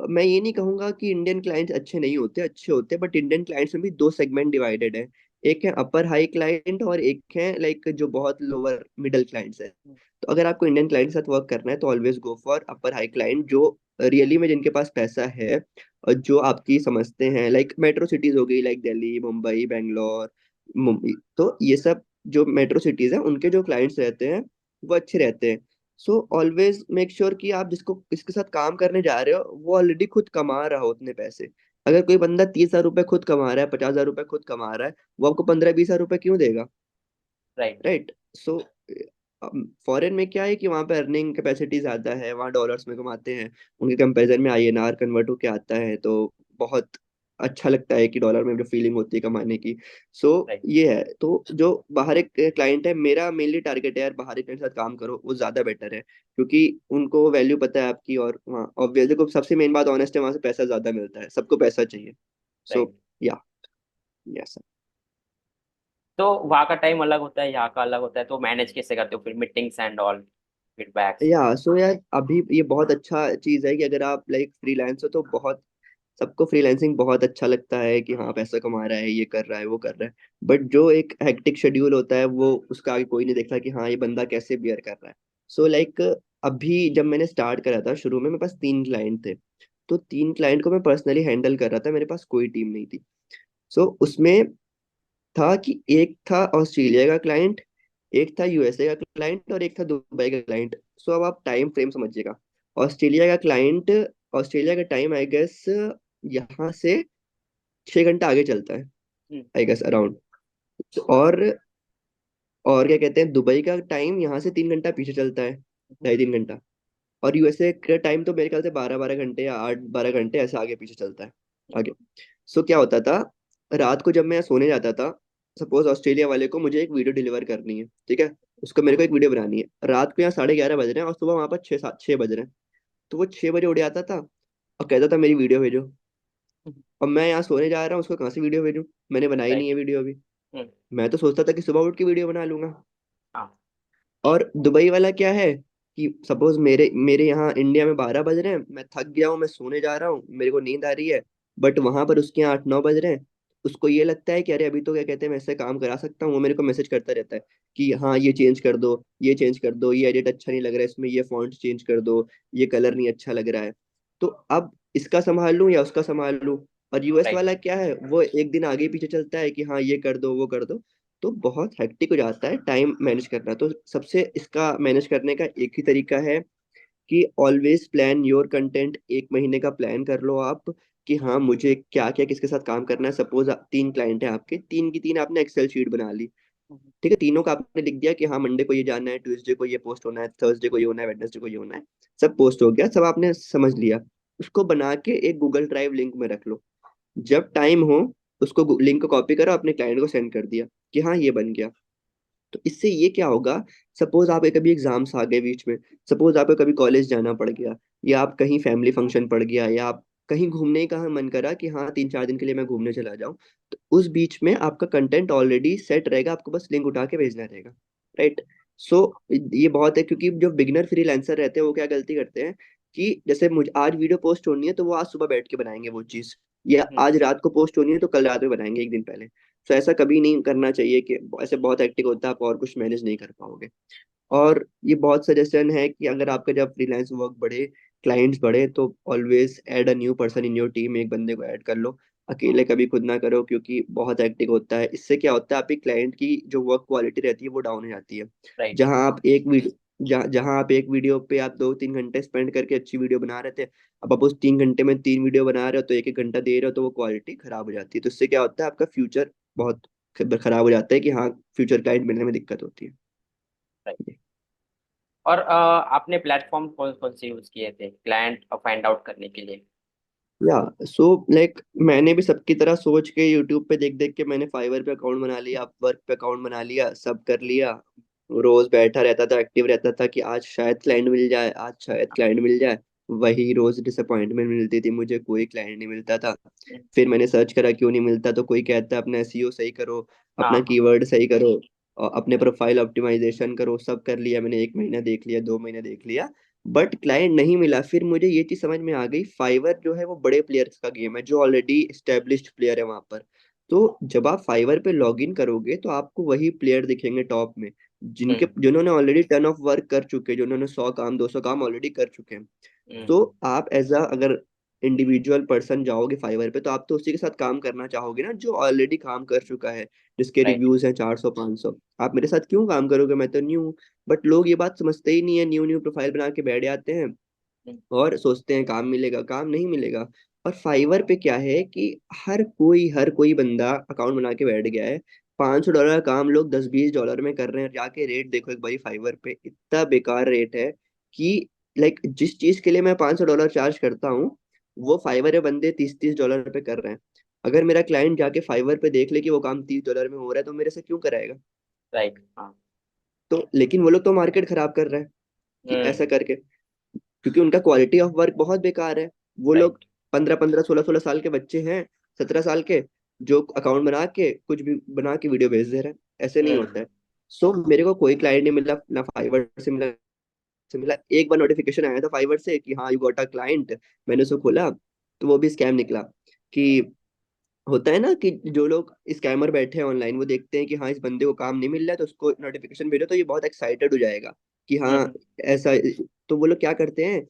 मैं ये नहीं कहूंगा कि इंडियन क्लाइंट्स अच्छे नहीं होते, अच्छे होते हैं, बट इंडियन क्लाइंट्स में भी दो सेगमेंट डिवाइडेड है। एक है अपर हाई क्लाइंट और एक है लाइक जो बहुत लोअर मिडिल क्लाइंट्स है। तो अगर आपको इंडियन क्लाइंट के साथ वर्क करना है तो always go for upper high client, जो रियली में जिनके पास पैसा है, और जो आपकी समझते हैं, लाइक मेट्रो सिटीज हो गई, लाइक दिल्ली, मुंबई, बेंगलोर, मुंबई, तो ये सब जो मेट्रो सिटीज हैं उनके जो क्लाइंट्स रहते हैं वो अच्छे रहते हैं। सो ऑलवेज मेक श्योर कि आप जिसको इसके साथ काम करने जा रहे हो वो ऑलरेडी खुद कमा रहा हो उतने पैसे। अगर कोई बंदा 30,000 रुपए खुद कमा रहा है, 50,000 रुपए खुद कमा रहा है, वो आपको 15-20 हजार रुपए क्यों देगा। राइट। राइट। सो फॉरेन में क्या है कि वहाँ पे अर्निंग कैपेसिटी ज्यादा है, वहाँ डॉलर्स में कमाते हैं, उनके कंपैरिजन में INR कन्वर्ट होके आता है, तो बहुत अच्छा लगता है कि डॉलर में जो फीलिंग होती है कमाने की। सो राइट। ये है। तो जो बाहर एक क्लाइंट है, मेरा मेनली टारगेट है यार, बाहर एक क्लाइंट के साथ काम करो, वो ज्यादा बेटर है, क्योंकि उनको वैल्यू पता है आपकी, और वहाँ ऑब्वियसली को सबसे मेन बात ऑनेस्ट है, वहाँ से पैसा ज्यादा मिलता है, सबको पैसा चाहिए। सो राइट। या यस। तो वहाँ का टाइम अलग होता है, यहाँ का अलग होता है, तो मैनेज कैसे करते हो फिर मीटिंग्स एंड ऑल, फीडबैक्स? या सो यार, अभी ये बहुत अच्छा चीज है कि अगर आप लाइक फ्रीलांस हो तो बहुत, सबको फ्रीलांसिंग बहुत अच्छा लगता है कि हाँ पैसा कमा रहा है, ये कर रहा है, वो कर रहा है, बट जो एक हेक्टिक शेड्यूल होता है वो उसका आगे कोई नहीं देखता कि हाँ ये बंदा कैसे बियर कर रहा है। सो लाइक अभी जब मैंने स्टार्ट करा था, शुरू में मेरे पास 3 क्लाइंट थे, तो 3 क्लाइंट को मैं पर्सनली हैंडल कर रहा था, मेरे पास कोई टीम नहीं थी। सो उसमें था कि एक था ऑस्ट्रेलिया का क्लाइंट, एक था USA का क्लाइंट, और एक था दुबई का क्लाइंट। सो अब आप टाइम फ्रेम समझिएगा। ऑस्ट्रेलिया का क्लाइंट, ऑस्ट्रेलिया का टाइम आई गेस यहाँ से 6 घंटा आगे चलता है। हम्म। I guess around. और और क्या कहते हैं, दुबई का टाइम यहाँ से 3 घंटा पीछे चलता है, हम्म। 2.5 3 घंटा। और यूएसए का टाइम तो मेरे ख्याल से 12 12 घंटे या 8 12 घंटे ऐसे आगे पीछे चलता है। आगे। सो क्या होता था, रात को जब मैं सोने जाता था, सपोज ऑस्ट्रेलिया वाले को मुझे एक वीडियो डिलीवर करनी है, ठीक है, उसको मेरे को एक वीडियो बनानी है, रात को यहाँ 11:30 बज रहे हैं और सुबह वहां पर 6 7 6 बज रहे हैं। तो वो 6 बजे उठ जाता था और कहता था मेरी वीडियो भेजो। हम्म। अब मैं यहाँ सोने जा रहा हूँ, उसको कहाँ से वीडियो भेजूँ, मैंने बनाई नहीं राइट। है वीडियो अभी। हम्म। मैं तो सोचता था कि सुबह उठ के वीडियो बना लूंगा। हाँ। और दुबई वाला क्या है कि सपोज मेरे मेरे यहाँ इंडिया में 12 बज रहे हैं, मैं थक गया हूँ, मैं सोने जा रहा हूँ, मेरे को नींद आ रही है, बट वहां पर उसके यहाँ 8 9 बज रहे हैं। उसको ये लगता है कि अरे अभी तो क्या कहते हैं मैं इससे काम करा सकता हूँ, वो मेरे को मैसेज करता रहता है कि हाँ ये चेंज कर दो, ये चेंज कर दो, ये एडिट अच्छा नहीं लग रहा है इसमें, ये फॉन्ट चेंज कर दो, ये कलर नहीं अच्छा लग रहा है। तो अब इसका संभाल लूं या उसका संभाल लूं। और यूएस राइट। वाला क्या है, वो एक दिन आगे पीछे चलता है कि हाँ ये कर दो वो कर दो। तो बहुत हेक्टिक हो जाता है टाइम मैनेज करना। तो सबसे इसका मैनेज करने का एक ही तरीका है कि ऑलवेज प्लान योर कंटेंट। 1 महीने का प्लान कर लो आप कि हाँ मुझे क्या क्या किसके साथ काम करना है। सपोज 3 क्लाइंट है आपके, 3 की 3 आपने एक्सेल शीट बना ली, हम्म। ठीक है, तीनों का आपने लिख दिया कि हाँ मंडे को ये जाना है, ट्यूसडे को ये पोस्ट होना है, थर्सडे को ये होना है, वेडनेसडे को ये होना है। सब पोस्ट हो गया, सब आपने समझ लिया। उसको बना के एक गूगल ड्राइव लिंक में रख लो। जब टाइम हो उसको लिंक को कॉपी करो, अपने क्लाइंट को सेंड कर दिया कि हाँ ये बन गया। तो इससे ये क्या होगा, सपोज आपके कभी एग्जाम्स आ गए बीच में, सपोज आपको कभी कॉलेज जाना पड़ गया, या आप कहीं फैमिली फंक्शन पड़ गया, या आप कहीं घूमने का मन करा कि हाँ 3 4 दिन के लिए मैं घूमने चला जाऊं, तो उस बीच में आपका कंटेंट ऑलरेडी सेट रहेगा, आपको बस लिंक उठा के भेजना रहेगा। राइट। सो ये बहुत है, क्योंकि जो बिगिनर फ्रीलांसर रहते हैं वो क्या गलती करते हैं कि जैसे मुझे आज वीडियो पोस्ट होनी है तो वो आज सुबह बैठ के बनाएंगे वो चीज, या हम्म। आज रात को पोस्ट होनी है तो कल रात में बनाएंगे एक दिन पहले। तो ऐसा कभी नहीं करना चाहिए कि ऐसे बहुत हेक्टिक होता है, आप और कुछ मैनेज नहीं कर पाओगे। और ये बहुत सजेशन है कि अगर आपका जब फ्रीलांस वर्क बढ़े, क्लाइंट्स बढ़े, तो always add a new person in your team. एक बंदे को ऐड कर लो, अकेले कभी खुद ना करो, क्योंकि बहुत हेक्टिक होता है। इससे क्या होता है, आपकी क्लाइंट की जो वर्क क्वालिटी रहती है वो डाउन हो जाती है। राइट। जहां आप एक वीडियो जहां आप एक वीडियो पे आप 2 3 घंटे स्पेंड करके अच्छी वीडियो बना रहे थे, अब आप उस 3 घंटे में 3 वीडियो बना रहे हो तो 1 1 घंटा दे रहे हो, तो वो क्वालिटी खराब हो जाती है। तो इससे क्या होता है, आपका फ्यूचर बहुत खराब हो जाता है कि हाँ फ्यूचर क्लाइंट मिलने में दिक्कत होती राइट। है। और आपने प्लेटफॉर्म कौन कौन से यूज किए थे क्लाइंट फाइंड आउट करने के लिए? या सो लाइक मैंने भी सबकी तरह सोच के यूट्यूब पे देख देख के मैंने फाइवर पे अकाउंट बना लिया, अपवर्क पे अकाउंट बना लिया, सब कर लिया। रोज बैठा रहता था, एक्टिव रहता था कि आज शायद क्लाइंट मिल जाए, आज शायद क्लाइंट मिल जाए। वही रोज डिसअपॉइंटमेंट मिलती थी मुझे, कोई क्लाइंट नहीं मिलता था। हम्म। फिर मैंने सर्च करा क्यों नहीं मिलता, तो कोई कहता है अपना एसईओ सही करो, हाँ। अपना हाँ। कीवर्ड सही करो, और अपने प्रोफाइल ऑप्टिमाइजेशन करो। सब कर लिया मैंने, 1 महीना देख लिया, 2 महीने देख लिया, बट क्लाइंट नहीं मिला। फिर मुझे ये चीज समझ में आ गई, फाइवर जो है वो बड़े प्लेयर्स का गेम है, जो ऑलरेडी स्टेब्लिश्ड प्लेयर है वहां पर। तो जब आप फाइवर पे लॉग इन करोगे तो आपको वही प्लेयर दिखेंगे टॉप में, जिनके हम्म। जिन्होंने ऑलरेडी टर्न ऑफ वर्क कर चुके हैं, जिन्होंने 100 काम 200 काम ऑलरेडी कर चुके हैं। हम्म। तो आप एज अ अगर इंडिविजुअल पर्सन जाओगे फाइवर पे, तो आप तो उसी के साथ काम करना चाहोगे ना जो ऑलरेडी काम कर चुका है, जिसके राइट। रिव्यूज हैं 400 500। आप मेरे साथ क्यों काम करोगे, मैं तो न्यू। बट लोग ये बात समझते ही नहीं है, न्यू न्यू प्रोफाइल बना के बैठ जाते हैं हम्म। और सोचते हैं काम मिलेगा, काम नहीं मिलेगा। और फाइवर पे क्या है कि हर कोई बंदा अकाउंट बना के बैठ गया है। $500 का काम लोग 10 20 डॉलर में कर रहे हैं। जाके रेट देखो एक बारी, फाइवर पे इतना बेकार रेट है कि लाइक जिस चीज के लिए मैं $500 चार्ज करता हूँ, वो फाइवर पे बंदे 30 30 डॉलर पे कर रहे हैं। अगर मेरा क्लाइंट जाके फाइवर पे देख ले कि वो काम 30 डॉलर में हो रहा है, तो मेरे से क्यों कराएगा। राइट। हाँ। तो लेकिन वो लोग तो मार्केट खराब कर रहे हैं कि ऐसा हम्म। करके, क्योंकि उनका क्वालिटी ऑफ वर्क बहुत बेकार है। वो लोग राइट। 15 15 16 16 साल के बच्चे हैं, 17 साल के, जो अकाउंट बना के कुछ भी बना के वीडियो भेज दे रहे हैं। ऐसे नहीं होता हम्म। है। सो मेरे को कोई क्लाइंट नहीं मिला, ना फाइवर से मिला। एक बार नोटिफिकेशन आया था फाइवर से कि हाँ यू गॉट अ क्लाइंट, मैंने उसको खोला, तो वो भी स्कैम निकला। कि होता है ना कि जो लोग स्कैमर बैठे हैं ऑनलाइन, वो देखते हैं कि हाँ इस बंदे को काम नहीं मिल रहा है, तो उसको नोटिफिकेशन भेजो तो ये बहुत एक्साइटेड हो जाएगा कि हाँ हम्म। ऐसा। तो वो लोग क्या करते हैं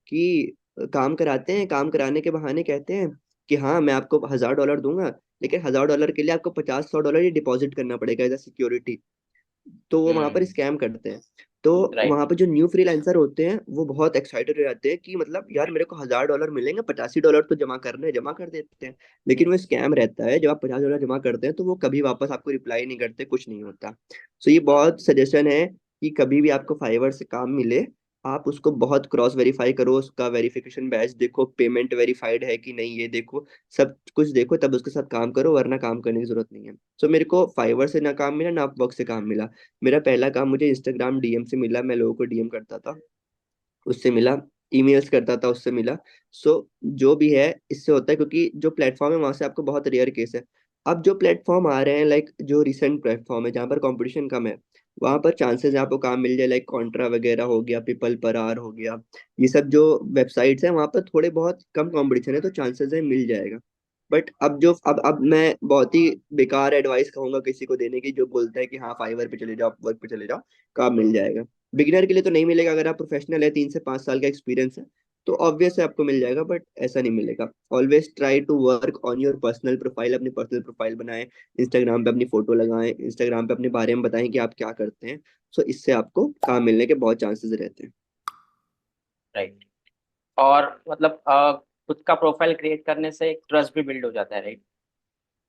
कि काम कराते हैं, काम कराने के बहाने कहते हैं कि हाँ मैं आपको $1000 दूंगा, लेकिन $1000 के लिए आपको 50 100 डॉलर ही डिपॉजिट करना पड़ेगा एज अ सिक्योरिटी। तो वो वहां पर हम्म। स्कैम करते हैं। तो राइट। वहां पे जो न्यू फ्रीलांसर होते हैं वो बहुत एक्साइटेड हो जाते हैं कि मतलब यार मेरे को $1000 मिलेंगे, $85 तो जमा करने हैं, जमा कर देते हैं। लेकिन वो स्कैम रहता है, जब आप $50 जमा करते हैं तो वो कभी वापस आपको रिप्लाई नहीं करते, कुछ नहीं होता। सो ये बहुत सजेशन है कि कभी भी आपको फाइवर से काम मिले, आप उसको बहुत क्रॉस वेरीफाई करो, उसका वेरिफिकेशन बैच देखो, पेमेंट वेरीफाइड है कि नहीं ये देखो, सब कुछ देखो, तब उसके साथ काम करो, वरना काम करने की जरूरत नहीं है। सो मेरे को फाइवर से ना काम मिला ना अपवर्क से काम मिला। मेरा पहला काम मुझे इंस्टाग्राम डीएम से मिला, मैं लोगों को डीएम करता था, उससे मिला। ईमेल्स करता था, उससे मिला। सो जो भी है इससे होता है, क्योंकि जो प्लेटफॉर्म है वहां से आपको बहुत रेयर केस है। अब जो प्लेटफॉर्म आ रहे हैं, लाइक जो रिसेंट प्लेटफॉर्म है जहाँ पर कंपटीशन कम है, वहां पर चांसेस है आपको काम मिल जाए, लाइक कॉन्ट्रा वगैरह हो गया, पीपल पर आर हो गया, ये सब जो वेबसाइट्स हैं वहां पर थोड़े बहुत कम कंपटीशन है, तो चांसेस है मिल जाएगा। बट अब मैं बहुत ही बेकार एडवाइस कहूंगा किसी को देने की जो बोलता है कि हाँ फाइवर पे चले जाओ, वर्क पे चले जाओ, काम मिल जाएगा। बिगिनर के लिए तो नहीं मिलेगा, अगर आप प्रोफेशनल है, 3 से 5 साल का एक्सपीरियंस है, तो ऑब्वियस है आपको मिल जाएगा, बट ऐसा नहीं मिलेगा। Always try to work on your personal profile, अपनी पर्सनल प्रोफाइल बनाएं, इंस्टाग्राम पे अपनी फोटो लगाएं, इंस्टाग्राम पे अपने बारे में बताएं कि आप क्या करते हैं। सो इससे आपको काम मिलने के बहुत चांसेस रहते हैं। राइट। और मतलब खुद का प्रोफाइल क्रिएट करने से एक ट्रस्ट भी बिल्ड हो जाता है, राइट।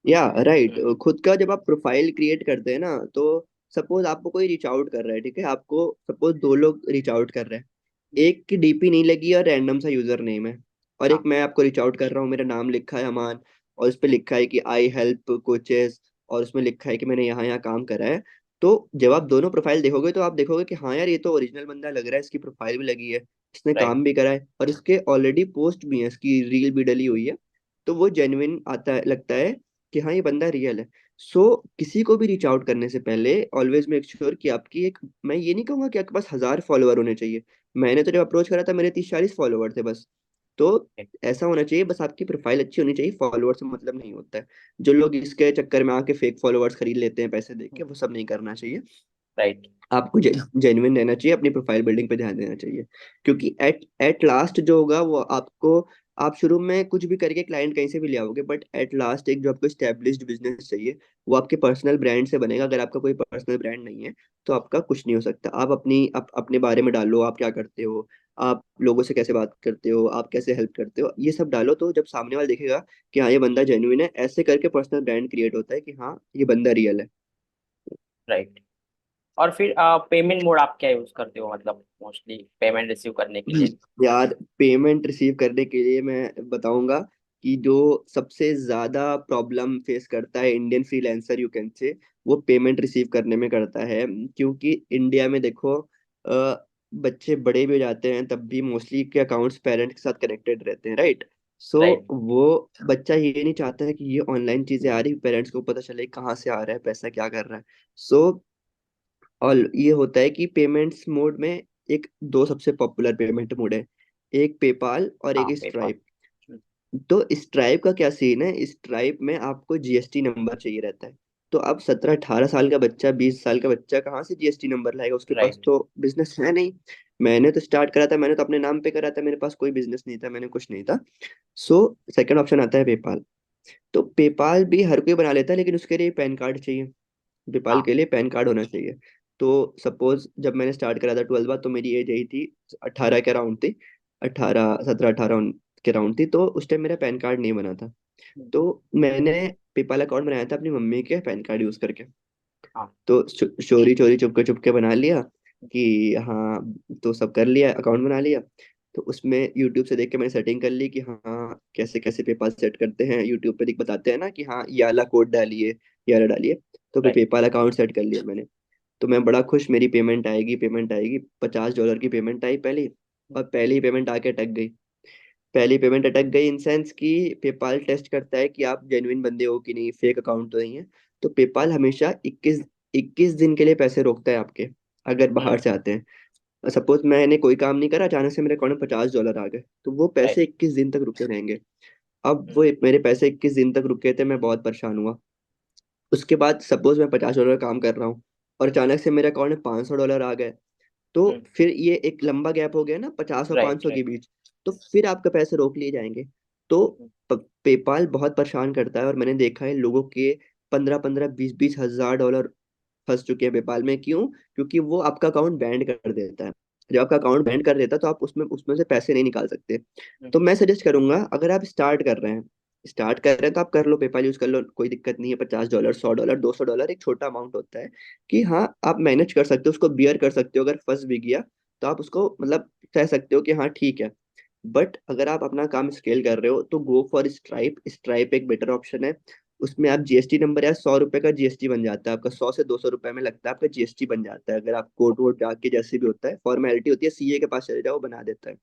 या राइट, हम्म। खुद का जब आप प्रोफाइल क्रिएट करते हैं ना, तो सपोज आपको कोई रीच आउट कर रहा है, ठीक है, आपको सपोज 2 लोग रीच आउट कर रहे हैं, एक की डीपी नहीं लगी और रैंडम सा यूजर नेम है, और एक हाँ। मैं आपको रीच आउट कर रहा हूँ, मेरा नाम लिखा है अमान, और उस पर लिखा है कि आई हेल्प कोचेस, और उसमें लिखा है कि मैंने यहाँ यहाँ काम करा है। तो जब आप दोनों प्रोफाइल देखोगे तो आप देखोगे कि हाँ यार ये तो ओरिजिनल बंदा लग रहा है, इसकी प्रोफाइल भी लगी है, इसने राइट। काम भी करा है, और इसके ऑलरेडी पोस्ट भी है, इसकी रील भी डली हुई है। तो वो जेन्युइन आता है, लगता है कि हाँ ये बंदा रियल है। सो किसी को भी रीच आउट करने से पहले ऑलवेज मेक श्योर कि आपकी एक, मैं ये नहीं कहूंगा कि आपके पास 1000 फॉलोअर होने चाहिए। मैंने तो जब अप्रोच करा था मेरे 30-40 फॉलोअर थे बस। तो ऐसा होना चाहिए, बस आपकी प्रोफाइल अच्छी होनी चाहिए, फॉलोअर से मतलब नहीं होता है। जो लोग इसके चक्कर में आके फेक फॉलोअर्स खरीद लेते हैं पैसे दे के, वो सब नहीं करना चाहिए। राइट। आपको जेन्युइन रहना चाहिए, अपनी प्रोफाइल बिल्डिंग पे ध्यान देना चाहिए। क्योंकि एट एट लास्ट जो होगा वो आपको, आप शुरू में कुछ भी करके क्लाइंट कहीं से भी ले आओगे, बट एट लास्ट एक जो आपको स्टेब्लिश्ड बिजनेस चाहिए, वो आपके पर्सनल ब्रांड से बनेगा। अगर आपका कोई पर्सनल ब्रांड नहीं है तो आपका कुछ नहीं हो सकता। आप अपने बारे में डालो, आप क्या करते हो, आप लोगों से कैसे बात करते हो, आप कैसे हेल्प करते हो, ये सब डालो, तो जब सामने वाला देखेगा कि हाँ ये बंदा जेन्युइन है, ऐसे करके पर्सनल ब्रांड क्रिएट होता है कि हाँ ये बंदा रियल है। राइट। और फिर पेमेंट मोड आप क्या यूज करते हो, मतलब मोस्टली पेमेंट रिसीव करने के लिए। यार पेमेंट रिसीव करने के लिए मैं बताऊंगा कि जो सबसे ज्यादा प्रॉब्लम फेस करता है इंडियन फ्रीलांसर, यू कैन से, वो पेमेंट रिसीव करने में करता है। क्योंकि इंडिया में देखो, बच्चे बड़े भी हो जाते हैं तब भी मोस्टली के अकाउंट्स पेरेंट्स के साथ कनेक्टेड रहते हैं, राइट। सो राइट। वो बच्चा ये नहीं चाहता है कि ये ऑनलाइन चीजें आ रही, पेरेंट्स को पता चले कहाँ से आ रहा है पैसा, क्या कर रहा है। सो और ये होता है कि पेमेंट्स मोड में एक दो सबसे पॉपुलर पेमेंट मोड है, एक पेपाल और हाँ, एक पेपर। स्ट्राइप। तो स्ट्राइप का क्या सीन है, स्ट्राइप में आपको जीएसटी नंबर चाहिए रहता है। तो अब 17-18 साल का बच्चा, 20 साल का बच्चा कहाँ से जीएसटी नंबर लाएगा, उसके पास राइट। तो बिजनेस है नहीं। मैंने तो स्टार्ट करा था, मैंने तो अपने नाम पे करा था, मेरे पास कोई बिजनेस नहीं था, मैंने कुछ नहीं था। सो सेकंड ऑप्शन आता है पेपाल। तो पेपाल भी हर कोई बना लेता है, लेकिन उसके लिए पैन कार्ड चाहिए, पेपाल हाँ। के लिए पैन कार्ड होना चाहिए। तो सपोज जब मैंने स्टार्ट करा था 12 बाद, तो मेरी एज यही थी, 18 के अराउंड थी, 17-18 के राउंड थी, तो उस टाइम मेरा पैन कार्ड नहीं बना था। तो मैंने पेपाल अकाउंट बनाया था अपनी मम्मी के पैन कार्ड यूज करके। हाँ। तो चोरी चोरी चुपके चुपके बना लिया कि हाँ, तो सब कर लिया, अकाउंट बना लिया। तो उसमें यूट्यूब से देख के मैंने सेटिंग कर ली कि हाँ कैसे कैसे पेपाल सेट करते हैं, यूट्यूब पे दिख बताते हैं ना कि हाँ ये वाला कोड डालिए, ये वाला डालिए। तो फिर राइट। पेपाल अकाउंट सेट कर लिया मैंने। तो मैं बड़ा खुश, मेरी पेमेंट आएगी, पेमेंट आएगी, $50 की पेमेंट आई पहली। और पहली पेमेंट आके अटक गई। पहली पेमेंट अटक गई इन सेंस कि पेपाल टेस्ट करता है कि आप जेन्युइन बंदे हो कि नहीं, फेक अकाउंट तो नहीं है। तो पेपाल हमेशा 21 दिन के लिए पैसे रोकता है आपके, अगर बाहर से आते हैं। सपोज मैंने कोई काम नहीं करा, अचानक से मेरे अकाउंट में $50 आ गए, तो वो पैसे राइट। 21 दिन तक रुके रहेंगे। अब वो मेरे पैसे 21 दिन तक रुके थे, मैं बहुत परेशान हुआ। उसके बाद सपोज मैं $50 काम कर रहा हूँ, और अचानक से मेरे अकाउंट में $500 आ गए, तो फिर ये एक लंबा गैप हो गया ना 50 और राइट। 500 के राइट। बीच। तो फिर आपके पैसे रोक लिए जाएंगे। तो पेपाल बहुत परेशान करता है, और मैंने देखा है लोगों के 15-15 20-20 हजार डॉलर फंस चुके हैं पेपाल में। क्यों? क्योंकि वो आपका अकाउंट बैंड कर देता है। जब आपका अकाउंट बैंड कर देता है तो आप उसमें उसमें से पैसे नहीं निकाल सकते। तो मैं सजेस्ट करूंगा, अगर आप स्टार्ट कर रहे हैं तो आप कर लो, पेपाल यूज कर लो, कोई दिक्कत नहीं है। $50, $100, $200 एक छोटा अमाउंट होता है कि हाँ आप मैनेज कर सकते हो, उसको बियर कर सकते हो। अगर फंस भी गया तो आप उसको मतलब कह सकते हो कि हाँ ठीक है। बट अगर आप अपना काम स्केल कर रहे हो तो गो फॉर स्ट्राइप। स्ट्राइप एक बेटर ऑप्शन है। उसमें आप जीएसटी नंबर या ₹100 का जीएसटी बन जाता है आपका, 100 से 200 रुपए में लगता है आपका जीएसटी बन जाता है। अगर आप कोर्ट वोट जाके, जैसे भी होता है फॉर्मेलिटी होती है, सीए के पास चले जाओ वो बना देता है।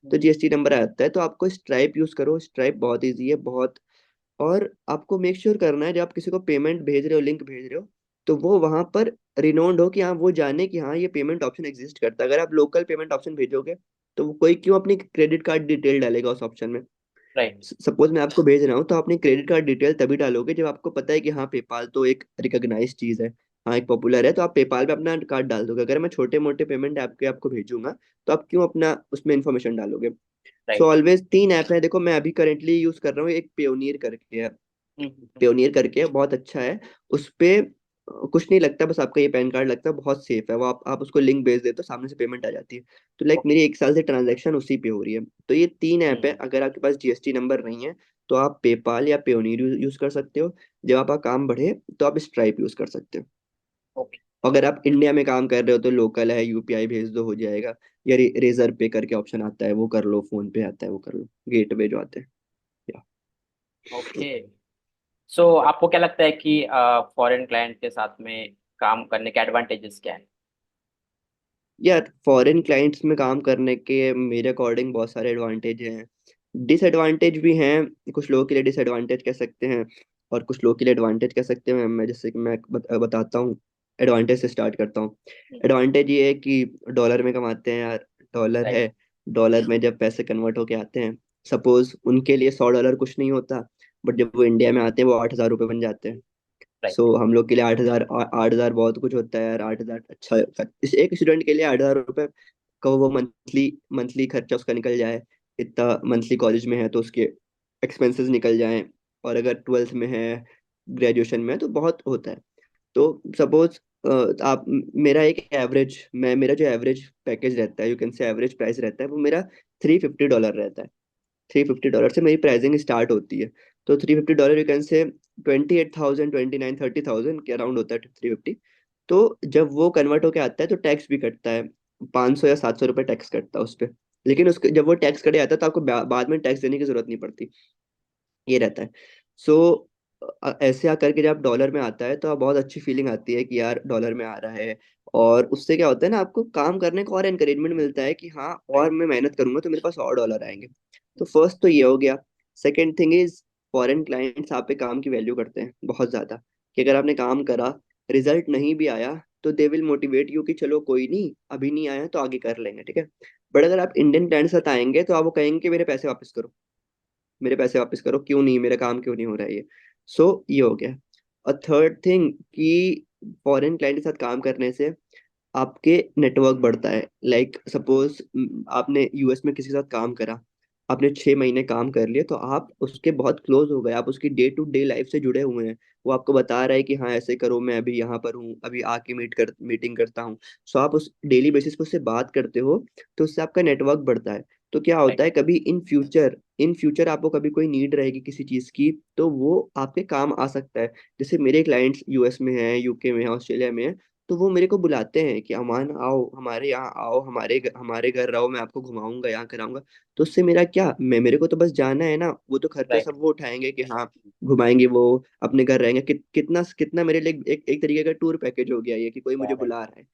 तो जीएसटी नंबर आता है तो आपको स्ट्राइप यूज करो। स्ट्राइप बहुत ईजी है, बहुत। और आपको मेक श्योर करना है जब आप किसी को पेमेंट भेज रहे हो, लिंक भेज रहे हो, तो वो वहां पर रिनोन्ड हो, कि हाँ वो जाने कि हाँ ये पेमेंट ऑप्शन एग्जिस्ट करता है। अगर आप लोकल पेमेंट ऑप्शन भेजोगे तो वो कोई क्यों अपनी क्रेडिट कार्ड डिटेल डालेगा उस ऑप्शन में? राइट। सपोज मैं आपको भेज रहा हूँ तो अपनी क्रेडिट कार्ड डिटेल तभी डालोगे जब आपको पता है कि हाँ पेपाल तो एक रिकॉग्नाइज चीज है, हाँ एक पॉपुलर है, तो आप पेपाल पे अपना कार्ड डाल दोगे। अगर मैं छोटे मोटे पेमेंट ऐप के आपको भेजूंगा तो आप क्यों अपना उसमें इन्फॉर्मेशन डालोगे? सो राइट। ऑलवेज 3 ऐप है, देखो मैं अभी करेंटली यूज कर रहा हूँ, एक पेयोनियर करके है। पेयोनियर करके बहुत अच्छा है। उस पे कुछ नहीं लगता, बस आपका ये पैन कार्ड लगता है, बहुत सेफ है वो। आप उसको लिंक भेज देते हो, सामने से पेमेंट आ जाती है। तो लाइक ओके। मेरी 1 साल से ट्रांजैक्शन उसी पे हो रही है। तो ये 3 ऐप है। अगर आपके पास जीएसटी नंबर नहीं है तो आप पेपाल या पेयोनियर यूज कर सकते हो। जब आपका काम बढ़े तो आप स्ट्राइप यूज कर सकते हो। ओके। अगर आप इंडिया में काम कर रहे हो तो लोकल है, यूपीआई भेज दो, हो जाएगा। या रेजर पे करके ऑप्शन आता है, वो कर लो। फोन पे आता है, वो कर लो। गेटवे जो आते हैं। या ओके। सो आपको क्या लगता है कि फॉरेन क्लाइंट के साथ में काम करने के एडवांटेजेस क्या है? यार फॉरेन क्लाइंट्स में काम करने के मेरे अकॉर्डिंग बहुत सारे एडवांटेज हैं, डिसएडवांटेज भी हैं। कुछ लोगों के लिए डिसएडवांटेज कह सकते हैं और कुछ लोगों के लिए एडवांटेज कह सकते हैं। मैं जैसे कि मैं बताता हूँ। एडवांटेज से स्टार्ट करता हूँ। एडवांटेज ये है कि डॉलर में कमाते हैं यार। डॉलर है। राइट। डॉलर में जब पैसे कन्वर्ट होके आते हैं, सपोज उनके लिए $100 कुछ नहीं होता, बट जब वो इंडिया में आते हैं वो $8,000 बन जाते हैं। So right. हम लोग के लिए 8,000 बहुत कुछ होता है यार। 8,000 अच्छा, इस एक स्टूडेंट के लिए $8,000 का वो मंथली मंथली खर्चा उसका निकल जाए। इतना मंथली कॉलेज में है तो उसके एक्सपेंसेस निकल जाएं। और अगर 12th में है, ग्रेजुएशन में है, तो बहुत होता है। तो सपोज आप मेरा एक एवरेज मैं मेरा जो एवरेज पैकेज रहता है, यू कैन से एवरेज प्राइस रहता है, वो मेरा $350 रहता है। $350 से मेरी प्राइसिंग स्टार्ट होती है। तो $350 यू कैन से 28,000, 29, 30,000 के अराउंड होता है 350। तो जब वो कन्वर्ट होके आता है तो टैक्स भी कटता है। 500 या 700 रुपये टैक्स कटता है उस पर। लेकिन उसके जब वो टैक्स कट जाता है तो आपको बाद में टैक्स देने की जरूरत नहीं पड़ती। ये रहता है। सो ऐसे आकर के जब आप डॉलर में आता है तो आप बहुत अच्छी फीलिंग आती है कि यार डॉलर में आ रहा है। और उससे क्या होता है ना, आपको काम करने का और एनकरेजमेंट मिलता है कि हाँ और राइट। मैं मेहनत करूंगा तो मेरे पास और डॉलर आएंगे। तो फर्स्ट तो ये हो गया। Second thing is, foreign clients आप पे काम की वैल्यू करते हैं बहुत ज्यादा। कि अगर आपने काम करा, रिजल्ट नहीं भी आया, तो दे विल मोटिवेट यू कि चलो कोई नहीं, अभी नहीं आया तो आगे कर लेंगे, ठीक है। बट अगर आप इंडियन क्लाइंट के साथ आएंगे तो आप वो कहेंगे कि मेरे पैसे वापस करो, मेरे पैसे वापस करो, क्यों नहीं, मेरा काम क्यों नहीं हो रहा है ये। ये हो गया। और थर्ड थिंग कि फॉरेन क्लाइंट के साथ काम करने से आपके नेटवर्क बढ़ता है। लाइक सपोज आपने यूएस में किसी के साथ काम करा, आपने 6 महीने काम कर लिए, तो आप उसके बहुत क्लोज हो गए, आप उसकी डे टू डे लाइफ से जुड़े हुए हैं। वो आपको बता रहा है कि हाँ ऐसे करो, मैं अभी यहाँ पर हूँ, अभी आके मीटिंग करता हूँ। सो आप उस डेली बेसिस पे उससे बात करते हो, तो उससे आपका नेटवर्क बढ़ता है। तो क्या होता राइट। है, कभी इन फ्यूचर आपको कभी कोई नीड रहेगी किसी चीज की, तो वो आपके काम आ सकता है। जैसे मेरे क्लाइंट्स यूएस में हैं, यूके में हैं, ऑस्ट्रेलिया में हैं, तो वो मेरे को बुलाते हैं कि अमान आओ हमारे यहाँ, आओ हमारे घर रहो, मैं आपको घुमाऊंगा, यहाँ कराऊंगा। तो उससे मेरा क्या, मेरे को तो बस जाना है ना, वो तो खर्चा राइट। सब वो उठाएंगे कि हाँ घुमाएंगे, वो अपने घर रहेंगे। कितना कितना मेरे लिए एक तरीके का टूर पैकेज हो गया ये, कि कोई मुझे राइट। बुला रहा है।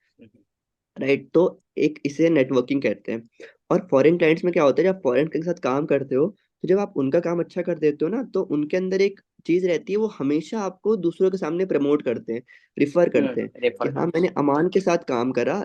राइट। तो एक इसे नेटवर्किंग कहते हैं। और फॉरेन क्लाइंट्स में क्या होता है, जब फॉरेन के साथ काम करते हो तो जब आप उनका काम अच्छा कर देते हो ना, तो उनके अंदर एक चीज रहती है, वो हमेशा आपको दूसरों के सामने प्रमोट करते हैं, रिफर करते हैं कि रेफर हाँ करते मैंने अमान के साथ काम करा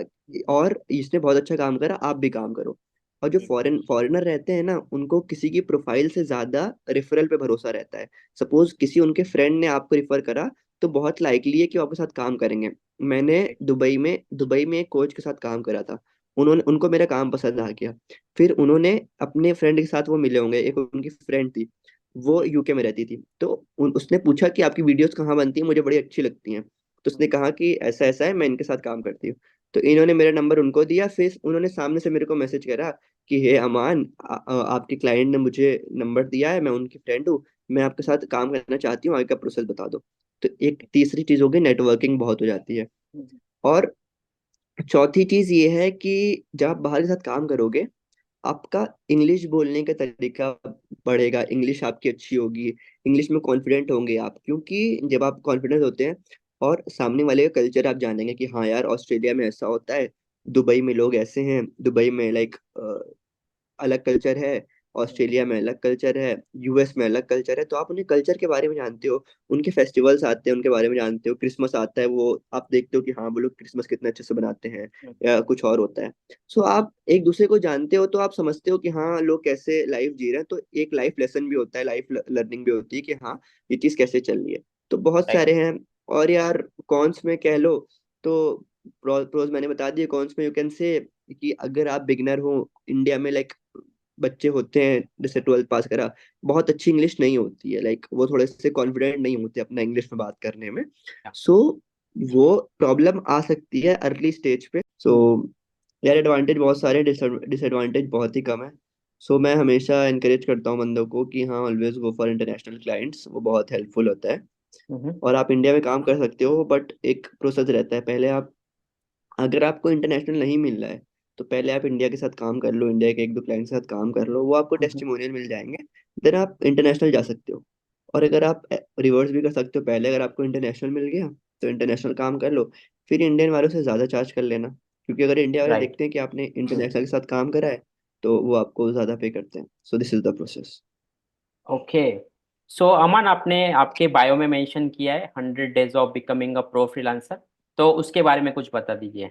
और इसने बहुत अच्छा काम करा, आप भी काम करो। और जो हैं। फॉरेनर रहते हैं ना, उनको किसी की प्रोफाइल से ज्यादा रेफरल पे भरोसा रहता है। सपोज किसी उनके फ्रेंड ने आपको रिफर करा, तो बहुत लाइकली है कि वो आपके साथ काम करेंगे। मैंने राइट। दुबई में एक कोच के साथ काम करा था। उन्होंने उनको मेरा काम पसंद आ गया। फिर उन्होंने अपने फ्रेंड के साथ वो मिले होंगे, एक उनकी फ्रेंड थी, वो यूके में रहती थी, तो उसने पूछा कि आपकी वीडियोस कहाँ बनती हैं, मुझे बड़ी अच्छी लगती हैं। तो उसने कहा कि ऐसा ऐसा है, मैं इनके साथ काम करती हूँ। तो इन्होंने मेरा नंबर उनको दिया, फिर उन्होंने सामने से मेरे को मैसेज करा कि हे अमान, आपके क्लाइंट ने मुझे नंबर दिया है, मैं उनकी फ्रेंड हूँ, मैं आपके साथ काम करना चाहती हूँ, आगे का प्रोसेस बता दो। तो एक तीसरी चीज हो गई, नेटवर्किंग बहुत हो जाती है। और चौथी चीज ये है कि जब आप बाहर के साथ काम करोगे, आपका इंग्लिश बोलने का तरीका बढ़ेगा, इंग्लिश आपकी अच्छी होगी, इंग्लिश में कॉन्फिडेंट होंगे आप, क्योंकि जब आप कॉन्फिडेंट होते हैं और सामने वाले का कल्चर आप जानेंगे कि हाँ यार, ऑस्ट्रेलिया में ऐसा होता है, दुबई में लोग ऐसे हैं, दुबई में लाइक अलग कल्चर है, ऑस्ट्रेलिया में अलग कल्चर है, यूएस में अलग कल्चर है, तो आप उन्हें कल्चर के बारे में जानते हो, उनके फेस्टिवल्स आते हैं उनके बारे में जानते हो, क्रिसमस आता है, वो आप देखते हो कि हाँ वो लोग क्रिसमस कितने अच्छे से बनाते हैं, या कुछ और होता है। सो आप एक दूसरे को जानते हो, तो आप समझते हो कि हाँ लोग कैसे लाइफ जी रहे हैं, तो एक लाइफ लेसन भी होता है, लाइफ लर्निंग भी होती है कि हाँ ये चीज कैसे चल रही है। तो बहुत राइट। सारे हैं। और यार कॉन्स में कह लो तो, प्रोज मैंने बता दिए, कॉन्स में यू कैन से कि अगर आप बिगनर हो इंडिया में, लाइक बच्चे होते हैं जैसे 12th पास करा, बहुत अच्छी इंग्लिश नहीं होती है, लाइक वो थोड़े से कॉन्फिडेंट नहीं होते अपना इंग्लिश में बात करने में। सो वो प्रॉब्लम आ सकती है अर्ली स्टेज पे। सो यार एडवांटेज बहुत सारे, डिसएडवांटेज बहुत ही कम है। सो मैं हमेशा इनकरेज करता हूँ बंदों को कि हाँ always go for international clients, वो बहुत हेल्पफुल होता है। और आप इंडिया में काम कर सकते हो, बट एक प्रोसेस रहता है, पहले आप, अगर आपको इंटरनेशनल नहीं मिल रहा है, तो पहले आप इंडिया के साथ काम कर लो, इंडिया के एक दो क्लाइंट के साथ काम कर लो, वो आपको टेस्टिमोनियल मिल जाएंगे, देन आप इंटरनेशनल जा सकते हो। और अगर आप रिवर्स भी कर सकते हो, पहले अगर आपको इंटरनेशनल मिल गया तो इंटरनेशनल काम कर लो, फिर इंडियन वालों से ज़्यादा चार्ज कर लेना, क्योंकि अगर इंडिया वाले राइट। देखते हैं कि आपने इंटरनेशनल के साथ काम करा है, तो वो आपको ज़्यादा पे करते हैं। So this is the process. Okay. So Aman, आपने आपके बायो में मेंशन किया है 100 days of becoming a pro freelancer, तो उसके बारे में कुछ बता दीजिए।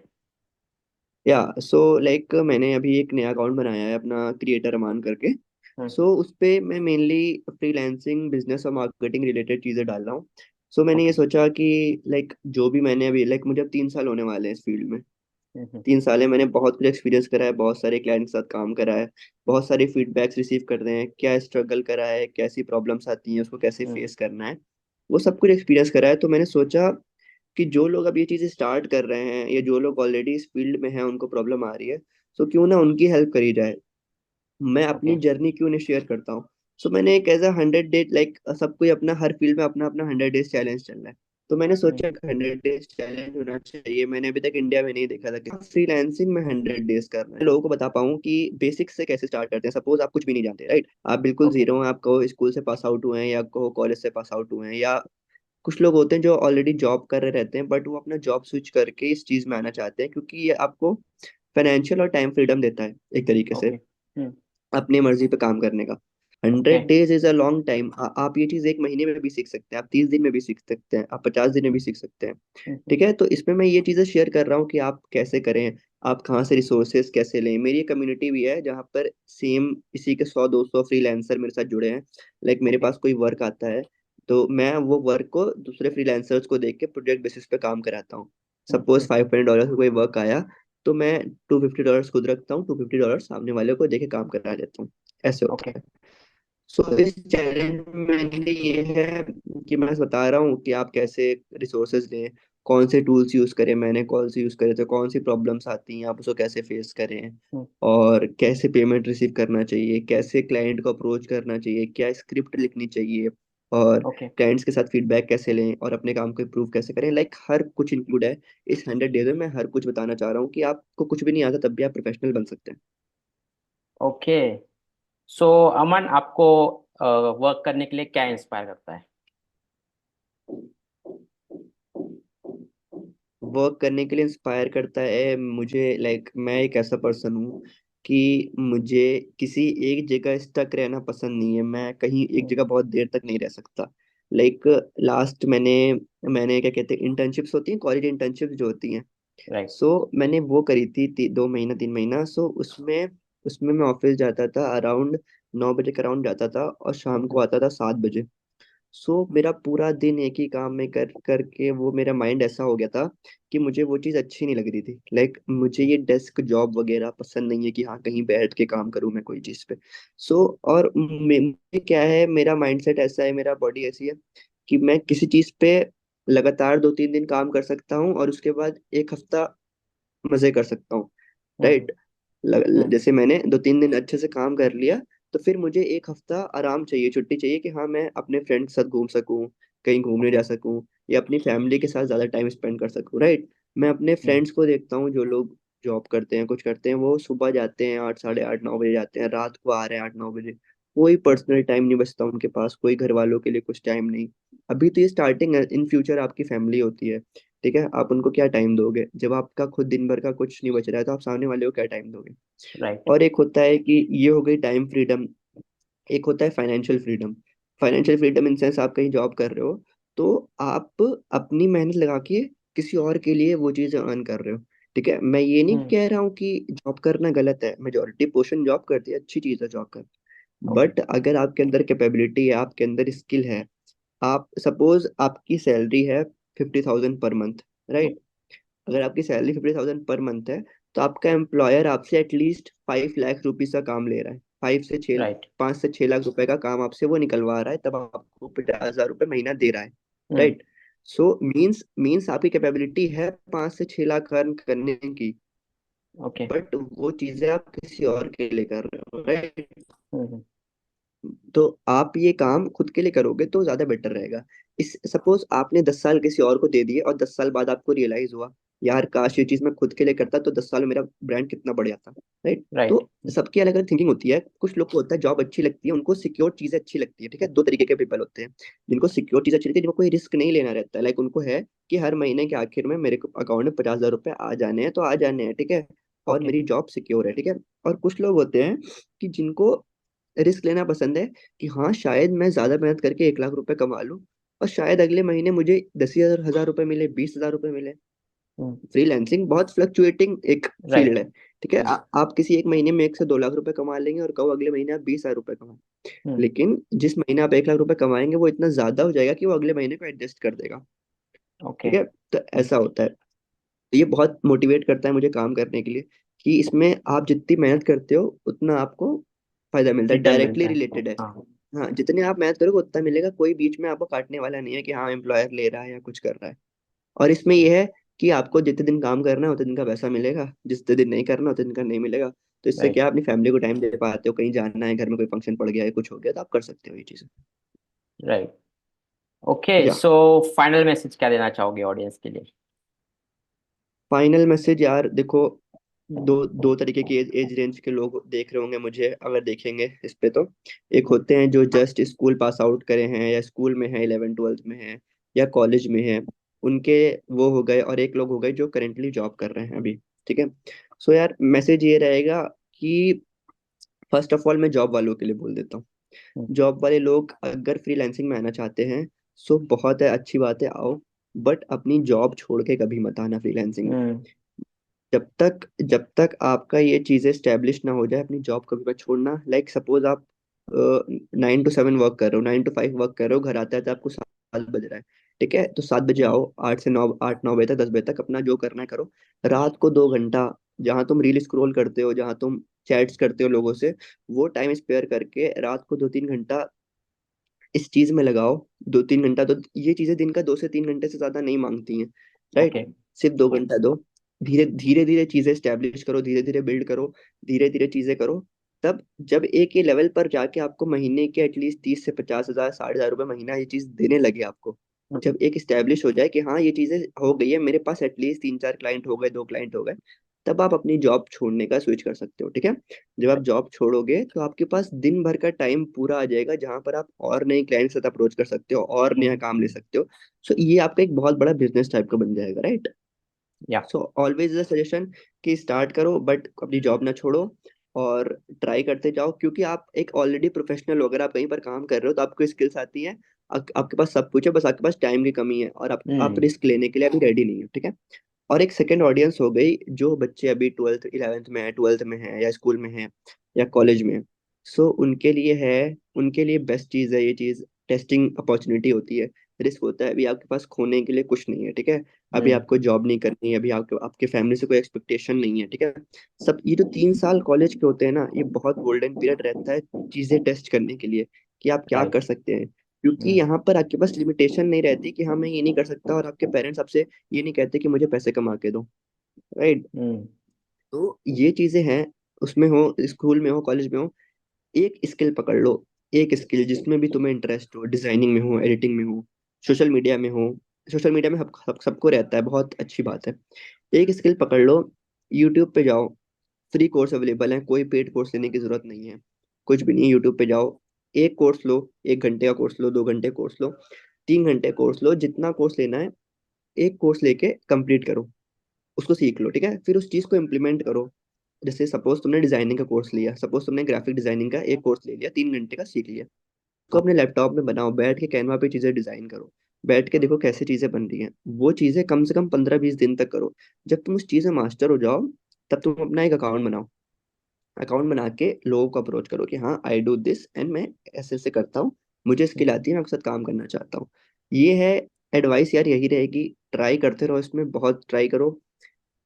या सो लाइक मैंने अभी एक नया अकाउंट बनाया है अपना, क्रिएटर अमान करके। हम्म। सो उस पे मैं मेनली फ्रीलांसिंग, बिजनेस और मार्केटिंग रिलेटेड चीज़ें डाल रहा हूँ। सो मैंने ये ओके। सोचा कि लाइक जो भी मैंने अभी, लाइक मुझे अब 3 साल होने वाले हैं इस फील्ड में। हम्म। 3 साल है, मैंने बहुत कुछ एक्सपीरियंस करा है, बहुत सारे क्लाइंट के साथ काम करा है, बहुत सारे फीडबैक्स रिसीव कर रहे हैं, क्या स्ट्रगल करा है, कैसी प्रॉब्लम्स आती हैं, उसको कैसे हम्म। फेस करना है, वो सब कुछ एक्सपीरियंस करा है। तो मैंने सोचा कि जो लोग अब ये चीज़ स्टार्ट कर रहे हैं, या जो लोग ऑलरेडी इस फील्ड में हैं, उनको प्रॉब्लम आ रही है, तो क्यों ना उनकी हेल्प करी जाए, मैं अपनी ओके। जर्नी क्यों नहीं शेयर करता हूँ। सो मैंने एक एज अ 100 डे, लाइक सब कोई अपना हर फील्ड में अपना अपना 100 डेज चैलेंज चल रहा है, तो मैंने हम्म। सोचा 100 डेज चैलेंज होना चाहिए। मैंने अभी तक इंडिया में नहीं देखा था कि फ्रीलांसिंग में 100 डेज करना है, लोगों को बता पाऊँ कि बेसिक्स से कैसे स्टार्ट करते हैं। सपोज आप कुछ भी नहीं जानते, राइट, आप बिल्कुल ओके। जीरो हैं, आप कहो स्कूल से पास आउट हुए हैं, या कहो कॉलेज से पास आउट हुए हैं, या कुछ लोग होते हैं जो ऑलरेडी जॉब कर रहे रहते हैं, बट वो अपना जॉब स्विच करके इस चीज में आना चाहते हैं, क्योंकि ये आपको फाइनेंशियल और टाइम फ्रीडम देता है एक तरीके से, ओके। हम्म। अपनी मर्जी पे काम करने का। Okay. 100 days is a long time. आप ये चीज एक महीने में भी सीख सकते हैं, आप 30 दिन में भी सीख सकते हैं, आप 50 दिन में भी सीख सकते हैं। हम्म। ठीक है, तो इसमें मैं ये चीजें शेयर कर रहा हूँ कि आप कैसे करें, आप कहाँ से रिसोर्सेज कैसे लें। मेरी कम्युनिटी भी है जहाँ पर सेम इसी के 100-200 फ्रीलांसर मेरे साथ जुड़े हैं। लाइक मेरे ओके। पास कोई वर्क आता है, तो मैं वो वर्क को दूसरे फ्रीलांसर्स को देख के प्रोजेक्ट बेसिस पे काम कराता हूँ। सपोज $500 का कोई वर्क आया, तो मैं $250 खुद रखता हूँ, $250 सामने वाले को देके काम करा देता हूँ। ऐसे ओके। होता है। सो इस चैलेंज में मेरे लिए ये है कि मैं बता रहा हूँ कि आप कैसे रिसोर्सेज लें, कौन से टूल्स यूज करें, मैंने कौन से यूज करे, तो कौन सी प्रॉब्लम्स आती हैं, आप उसको कैसे फेस करें, और कैसे पेमेंट रिसीव करना चाहिए, कैसे क्लाइंट को अप्रोच करना चाहिए, क्या स्क्रिप्ट लिखनी चाहिए, और ओके। क्लाइंट्स के साथ फीडबैक कैसे लें, और अपने काम को इम्प्रूव कैसे करें। लाइक हर कुछ इंक्लूड है इस 100 डेज में। मैं हर कुछ बताना चाह रहा हूँ कि आपको कुछ भी नहीं आता तब भी आप प्रोफेशनल बन सकते हैं। ओके। सो अमन, आपको वर्क करने के लिए क्या इंस्पायर करता है? वर्क करने के लिए इंस्पायर करता है मुझे, लाइक मैं एक ऐसा पर्सन हूँ कि मुझे किसी एक जगह स्टक रहना पसंद नहीं है, मैं कहीं एक जगह बहुत देर तक नहीं रह सकता। लाइक लास्ट मैंने मैंने क्या कहते हैं, इंटर्नशिप्स होती हैं, कॉलेज इंटर्नशिप्स जो होती हैं। राइट। सो मैंने वो करी थी 2 महीना 3 महीना। सो उसमें उसमें मैं ऑफिस जाता था अराउंड 9 बजे के अराउंड जाता था, और शाम को आता था 7 बजे। सो मेरा पूरा दिन एक ही काम में कर करके वो मेरा माइंड ऐसा हो गया था कि मुझे वो चीज़ अच्छी नहीं लग रही थी। लाइक मुझे ये डेस्क जॉब वगैरह पसंद नहीं है कि हाँ कहीं बैठ के काम करूँ मैं कोई चीज़ पे। सो और मुझे क्या है, मेरा माइंडसेट ऐसा है, मेरा बॉडी ऐसी है कि मैं किसी चीज़ पे लगातार 2-3 दिन काम कर सकता हूँ और उसके बाद एक हफ्ता मजे कर सकता हूँ। हम्म राइट। हम्म जैसे मैंने 2-3 दिन अच्छे से काम कर लिया, तो फिर मुझे एक हफ्ता आराम चाहिए, छुट्टी चाहिए कि हाँ मैं अपने फ्रेंड के साथ घूम सकूं, कहीं घूमने जा सकूं, या अपनी फैमिली के साथ ज्यादा टाइम स्पेंड कर सकूं। राइट। मैं अपने हम्म फ्रेंड्स को देखता हूँ जो लोग जॉब करते हैं, कुछ करते हैं, वो सुबह जाते हैं 8, 8:30, 9 बजे जाते हैं, रात को आ रहे हैं 8, 9 बजे। कोई पर्सनल टाइम नहीं बचता उनके पास, कोई घर वालों के लिए कुछ टाइम नहीं। अभी तो ये स्टार्टिंग है, इन फ्यूचर आपकी फैमिली होती है। ठीक है, आप उनको क्या टाइम दोगे जब आपका खुद दिन भर का कुछ नहीं बच रहा है, तो आप सामने वाले को क्या टाइम दोगे। राइट। और एक होता है कि ये हो गई टाइम फ्रीडम, एक होता है financial freedom. Financial freedom in sense आप कहीं जॉब कर रहे हो, तो आप अपनी मेहनत लगा के किसी और के लिए वो चीज़ अर्न कर रहे हो। ठीक है, मैं ये नहीं हम्म कह रहा हूँ कि जॉब करना गलत है, मेजोरिटी पोर्शन जॉब करती है, अच्छी चीज़ है जॉब करना। ओके। बट अगर आपके अंदर कैपेबिलिटी है, आपके अंदर स्किल है, आप सपोज आपकी सैलरी है 50,000 पर मंथ। राइट। अगर आपकी सैलरी 50,000 पर मंथ है, तो आपका एम्प्लॉयर आपसे एटलीस्ट 5 लाख रुपीज का काम ले रहा है, 5 से 6, राइट। 5 से 6 लाख रुपए का काम आपसे वो निकलवा रहा है, तब आपको 50,000 रुपये महीना दे रहा है। हम्म राइट। सो मीन्स आपकी कैपेबिलिटी है 5 से 6 लाख अर्न करने की, ओके। बट वो चीजें आप किसी और के लिए कर रहे हो। राइट। हम्म। तो आप ये काम खुद के लिए करोगे तो ज्यादा बेटर रहेगा। इस सपोज आपने 10 साल किसी और को दे दिए और 10 साल बाद आपको रियलाइज हुआ, यार काश ये चीज मैं खुद के लिए करता तो 10 साल में मेरा ब्रांड कितना बढ़ जाता। राइट। तो राइट। सबकी अलग अलग थिंकिंग होती है, कुछ लोग को होता है जॉब अच्छी लगती है, उनको सिक्योर चीजें अच्छी लगती है। ठीक है, दो तरीके के पीपल होते हैं, जिनको सिक्योर चीज अच्छी लगती है, जिनको कोई रिस्क नहीं लेना रहता है। लाइक उनको है कि हर महीने के आखिर में मेरे अकाउंट में 50,000 रुपये आ जाने हैं तो आ जाने हैं। ठीक है, और ओके। मेरी जॉब सिक्योर है। ठीक है। और कुछ लोग होते हैं कि जिनको रिस्क लेना पसंद है, कि हाँ शायद मैं ज्यादा मेहनत करके 1 लाख रुपए कमा लूं, और शायद अगले महीने मुझे 10,000 रुपये मिले, 20,000 रुपये मिले। हम्म। फ्रीलैंसिंग बहुत फ्लक्चुएटिंग एक फील्ड राइट। है। ठीक है, हम्म आप किसी एक महीने में 1 से 2 लाख रुपए कमा लेंगे और कहो अगले महीने आप 20,000 रुपये कमाए, हम्म। लेकिन जिस महीने आप 1 लाख रुपए कमाएंगे वो इतना ज्यादा हो जाएगा कि वो अगले महीने को एडजस्ट कर देगा। ओके। ठीक है, तो ऐसा होता है। तो ये बहुत मोटिवेट करता है मुझे काम करने के लिए, कि इसमें आप जितनी मेहनत करते हो उतना आपको फायदा मिलता है, रिटर्न डायरेक्टली मिलता है। रिलेटेड है। हाँ। हाँ, जितने आप मेहनत करोगे उतना मिलेगा, कोई बीच में आपको काटने वाला नहीं है कि हाँ एम्प्लॉयर ले रहा है या कुछ कर रहा है। और इसमें यह है कि आपको जितने दिन काम करना है उतने दिन का पैसा मिलेगा, जितने दिन नहीं करना उतने दिन का नहीं मिलेगा। तो इससे राइट। क्या अपनी फैमिली को टाइम दे पाते हो, कहीं जाना है, घर में कोई फंक्शन पड़ गया है, कुछ हो गया, तो आप कर सकते हो ये चीजें। राइट। ओके, या सो फाइनल मैसेज क्या देना चाहोगे ऑडियंस के लिए? फाइनल मैसेज यार देखो, दो दो तरीके की एज रेंज के लोग देख रहे होंगे मुझे, अगर देखेंगे इस पे तो। एक होते हैं जो जस्ट स्कूल पास आउट करे हैं, या स्कूल में है, 11th 12th में है, या कॉलेज में है, उनके वो हो गए। और एक लोग हो गए जो करेंटली जॉब कर रहे हैं अभी। ठीक है। सो यार मैसेज ये रहेगा कि फर्स्ट ऑफ ऑल मैं जॉब वालों के लिए बोल देता हूँ, हम्म जॉब वाले लोग अगर फ्रीलांसिंग में आना चाहते हैं, सो बहुत है, अच्छी बात है, आओ। बट अपनी जॉब छोड़ के कभी मत आना फ्रीलांसिंग में। हम्म जब तक आपका ये चीजें स्टेब्लिश ना हो जाए, अपनी जॉब कभी मत छोड़ना। लाइक सपोज आप 9 to 7 वर्क कर रहे हो, 9 to 5 वर्क कर रहे हो, घर आते आते आपको 7 बज रहा है। ठीक है, तो 7 बजे हम्म आओ, 8 से 9, 8-9 बजे तक, 10 बजे तक अपना जो करना है करो। रात को 2 घंटा जहाँ तुम रील स्क्रॉल करते हो, जहाँ तुम चैट्स करते हो लोगों से, वो टाइम स्पेयर करके रात को 2-3 घंटा इस चीज में लगाओ। 2-3 घंटा, तो ये चीजें दिन का 2 से 3 घंटे से ज्यादा नहीं मांगती हैं। राइट। ओके। सिर्फ 2 घंटा दो, धीरे धीरे धीरे चीजें स्टेब्लिश करो, धीरे धीरे बिल्ड करो, धीरे धीरे चीजें करो। तब जब एक ये लेवल पर जाके आपको महीने के एटलीस्ट 30 से 50 हजार, 60 हजार रुपये महीना ये चीज देने लगे आपको, हम्म जब एक स्टेब्लिश हो जाए कि हाँ ये चीजें हो गई है मेरे पास, एटलीस्ट 3-4 क्लाइंट हो गए, 2 क्लाइंट हो गए, तब आप अपनी जॉब छोड़ने का स्विच कर सकते हो। ठीक है। जब आप जॉब छोड़ोगे तो आपके पास दिन भर का टाइम पूरा आ जाएगा, जहां पर आप और नए क्लाइंट से अप्रोच कर सकते हो और नया हम्म काम ले सकते हो। सो ये आपका एक बहुत बड़ा बिजनेस टाइप का बन जाएगा। राइट। या। सो ऑलवेज इज सजेशन कि स्टार्ट करो, बट अपनी जॉब ना छोड़ो, और ट्राई करते जाओ, क्योंकि आप एक ऑलरेडी प्रोफेशनल हो, अगर आप कहीं पर काम कर रहे हो तो आपको स्किल्स आती है, आपके पास सब कुछ है, बस आपके पास टाइम की कमी है, और आप हम्म रिस्क लेने के लिए अभी रेडी नहीं हो। ठीक है। और एक सेकेंड ऑडियंस हो गई, जो बच्चे अभी 12th 11th में है, 12th में है, या स्कूल में है, या कॉलेज में है। सो उनके लिए है, उनके लिए बेस्ट चीज़ है ये चीज़, टेस्टिंग अपॉर्चुनिटी होती है। रिस्क होता है, अभी आपके पास खोने के लिए कुछ नहीं है। ठीक है, अभी हम्म आपको जॉब नहीं करनी है, अभी आपके आपके फैमिली से कोई एक्सपेक्टेशन नहीं है। ठीक है। सब ये जो 3 साल कॉलेज के होते हैं ना, ये बहुत गोल्डन पीरियड रहता है चीज़ें टेस्ट करने के लिए, कि आप क्या राइट। कर सकते हैं। क्योंकि हम्म यहाँ पर आपके पास लिमिटेशन नहीं रहती कि हाँ मैं ये नहीं कर सकता, और आपके पेरेंट्स आपसे ये नहीं कहते कि मुझे पैसे कमा के दो, राइट। हम्म तो ये चीजें हैं, उसमें हो, स्कूल में हो, कॉलेज में हो, एक स्किल पकड़ लो। एक स्किल जिसमें भी तुम्हें इंटरेस्ट हो, डिजाइनिंग में हो, एडिटिंग में हो, सोशल मीडिया में हो। सोशल मीडिया में सबको रहता है, बहुत अच्छी बात है। एक स्किल पकड़ लो, यूट्यूब पे जाओ, फ्री कोर्स अवेलेबल है, कोई पेड कोर्स लेने की जरूरत नहीं है। कुछ भी नहीं, यूट्यूब पे जाओ, एक कोर्स लो, 1 घंटे का कोर्स लो, 2 घंटे कोर्स लो, 3 घंटे कोर्स लो, जितना कोर्स लेना है, एक कोर्स लेके कंप्लीट करो, उसको सीख लो, ठीक है, फिर उस चीज को इम्प्लीमेंट करो। जैसे सपोज तुमने डिजाइनिंग का कोर्स लिया, सपोज तुमने ग्राफिक डिजाइनिंग का एक कोर्स ले लिया, 3 घंटे का सीख लिया, तो अपने लैपटॉप में बनाओ, बैठ के कैनवा पे चीजें डिजाइन करो, बैठ के देखो कैसे चीजें बन रही हैं। वो चीजें कम से कम 15-20 दिन तक करो। जब तुम उस चीज में मास्टर हो जाओ, तब तुम अपना एक अकाउंट बनाओ। अकाउंट बना के लोगों को अप्रोच करो कि हाँ आई डू दिस एंड मैं ऐसे ऐसे करता हूँ, मुझे स्किल आती है, मैं आपके साथ काम करना चाहता हूँ। ये है एडवाइस यार, यही रहेगी। ट्राई करते रहो, इसमें बहुत ट्राई करो।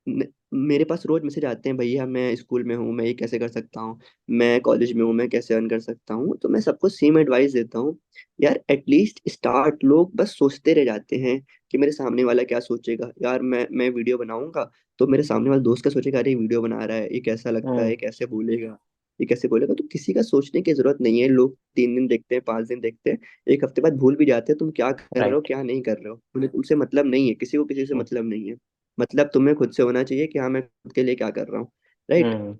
न- मेरे पास रोज मैसेज आते हैं, भैया मैं स्कूल में हूँ, मैं ये कैसे कर सकता हूँ, मैं कॉलेज में हूँ, मैं कैसे अर्न कर सकता हूँ। तो मैं सबको सेम एडवाइस देता हूँ, यार एटलीस्ट स्टार्ट। लोग बस सोचते रह जाते हैं कि मेरे सामने वाला क्या सोचेगा, यार मैं वीडियो बनाऊंगा तो मेरे सामने वाला दोस्त क्या सोचेगा, अरे वीडियो बना रहा है, ये कैसा लगता है, हम्म ये कैसे बोलेगा, ये कैसे बोलेगा। तो किसी का सोचने की जरूरत नहीं है। लोग 3 दिन देखते हैं, 5 दिन देखते हैं, एक हफ्ते बाद भूल भी जाते हैं तुम क्या कर रहे हो राइट क्या नहीं कर रहे हो। उन्हें तुमसे मतलब नहीं है, किसी को किसी से हम्म मतलब नहीं है। मतलब तुम्हें खुद से होना चाहिए कि हाँ मैं खुद के लिए क्या कर रहा हूँ, राइट। हम्म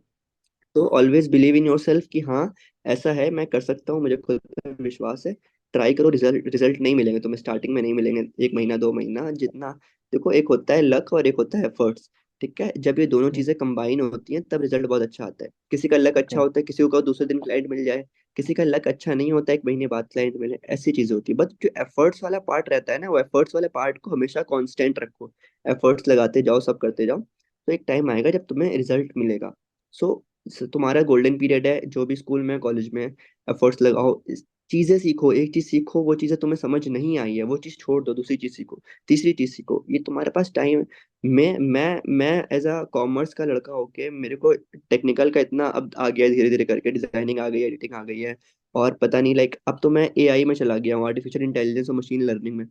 तो always believe in your self कि हाँ ऐसा है, मैं कर सकता हूँ, मुझे खुद पर विश्वास है। ट्राई करो, रिजल्ट रिजल्ट नहीं मिलेंगे तुम्हें स्टार्टिंग में, नहीं मिलेंगे 1 महीना 2 महीना जितना। देखो एक होता है लक और एक होता है एफर्ट्स, ठीक है। जब ये दोनों हम्म चीजें कंबाइन होती हैं तब रिजल्ट बहुत अच्छा आता है। किसी का लक अच्छा हम्म होता है, किसी को दूसरे दिन क्लाइंट मिल जाए, किसी का लक अच्छा नहीं होता, 1 महीने बाद क्लाइंट मिले, ऐसी चीजें होती है। बट जो एफर्ट्स वाला पार्ट रहता है ना, वो एफर्ट्स वाले पार्ट को हमेशा कांस्टेंट रखो। एफर्ट्स लगाते जाओ, सब करते जाओ, तो एक टाइम आएगा जब तुम्हें रिजल्ट मिलेगा। सो तुम्हारा गोल्डन पीरियड है, जो भी स्कूल में कॉलेज में, एफर्ट्स लगाओ, चीजें सीखो। एक चीज सीखो, वो चीजें तुम्हें समझ नहीं आई है वो चीज छोड़ दो, दूसरी चीज सीखो, तीसरी चीज सीखो, ये तुम्हारे पास टाइम। मैं एज अ कॉमर्स का लड़का होके मेरे को टेक्निकल का इतना अब आ गया है, धीरे धीरे करके डिजाइनिंग आ गई है, एडिटिंग आ गई है, और पता नहीं लाइक अब तो मैं एआई में चला गया हूँ, आर्टिफिशियल इंटेलिजेंस और मशीन लर्निंग में।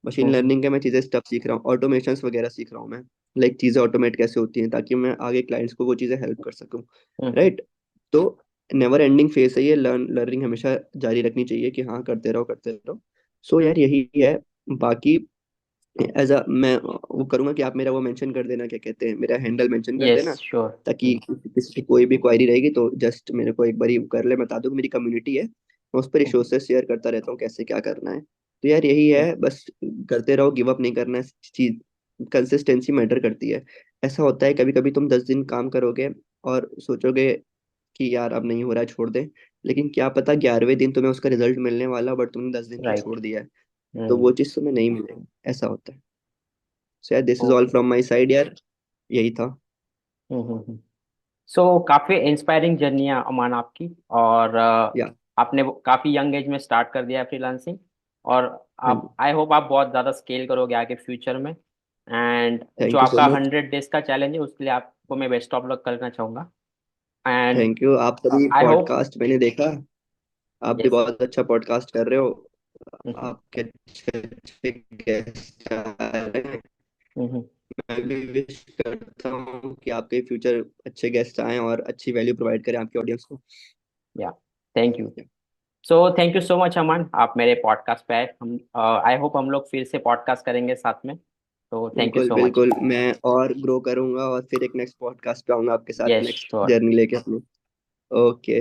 मशीन हम्म लर्निंग के मैं चीज़ें स्टफ सीख रहा हूँ, ऑटोमेशंस वगैरह सीख रहा हूँ मैं, लाइक चीज़ें ऑटोमेट कैसे होती हैं, ताकि मैं आगे क्लाइंट्स को वो चीज़ें हेल्प कर सकूँ, हम्म राइट। तो नेवर एंडिंग फेस है ये, लर्निंग हमेशा जारी रखनी चाहिए कि हाँ करते रहो करते रहो। सो यार यही है। बाकी एज अ मैं वो करूंगा कि आप मेरा वो मेंशन कर देना, क्या कहते हैं, मेरा हैंडल मेंशन कर यस देना, श्योर ताकि किसी की कोई भी क्वायरी रहेगी तो जस्ट मेरे को एक बार कर ले, बता दो कि मेरी कम्युनिटी है, मैं उस पर रिसोर्सेज शेयर करता रहता हूँ कैसे क्या करना है। तो यार यही है बस, करते रहो, गिव अप नहीं करना है। चीज कंसिस्टेंसी मैटर करती है। ऐसा होता है कभी कभी तुम 10 दिन काम करोगे और सोचोगे कि यार अब नहीं हो रहा है, छोड़ दे, लेकिन क्या पता 11वें दिन तुम्हें उसका रिजल्ट मिलने वाला, बट तुमने 10 दिन क्यों राइट छोड़ दिया है, तो हम्म वो चीज़ तुम्हें नहीं मिलेगी, ऐसा होता है। सो यार this is all okay from my side यार, यही था। हम्म सो काफी इंस्पायरिंग जर्नी है अमान आपकी। और या आपने काफी यंग एज में स्टार्ट कर दिया है फ्रीलांसिंग। और हाँ आप जी, आई होप आप बहुत ज्यादा स्केल करोगे आगे फ्यूचर में। एंड जो थैंक यू सो आपका मच। 100 डेज का चैलेंज है उसके लिए आपको मैं बेस्ट ऑफ लक करना चाहूंगा। एंड थैंक यू, आप सभी आई होप पॉडकास्ट मैंने देखा, आप भी यस बहुत अच्छा पॉडकास्ट कर रहे हो। आपके अच्छे अच्छे गेस्ट आ रहे हैं। मैं भी विश करता हूँ कि आपके फ्यूचर अच्छे गेस्ट आए और अच्छी वैल्यू प्रोवाइड करें आपके ऑडियंस को। Yeah thank you. So thank you so much Aman, आप मेरे पॉडकास्ट पे आए। हम आई होप हम लोग फिर से पॉडकास्ट करेंगे साथ में। तो थैंक यू बिल्कुल सो मच। बिल्कुल, मैं और ग्रो करूंगा और फिर एक नेक्स्ट पॉडकास्ट पे आऊंगा आपके साथ, यस नेक्स्ट श्योर। जर्नी लेके अपनी। ओके।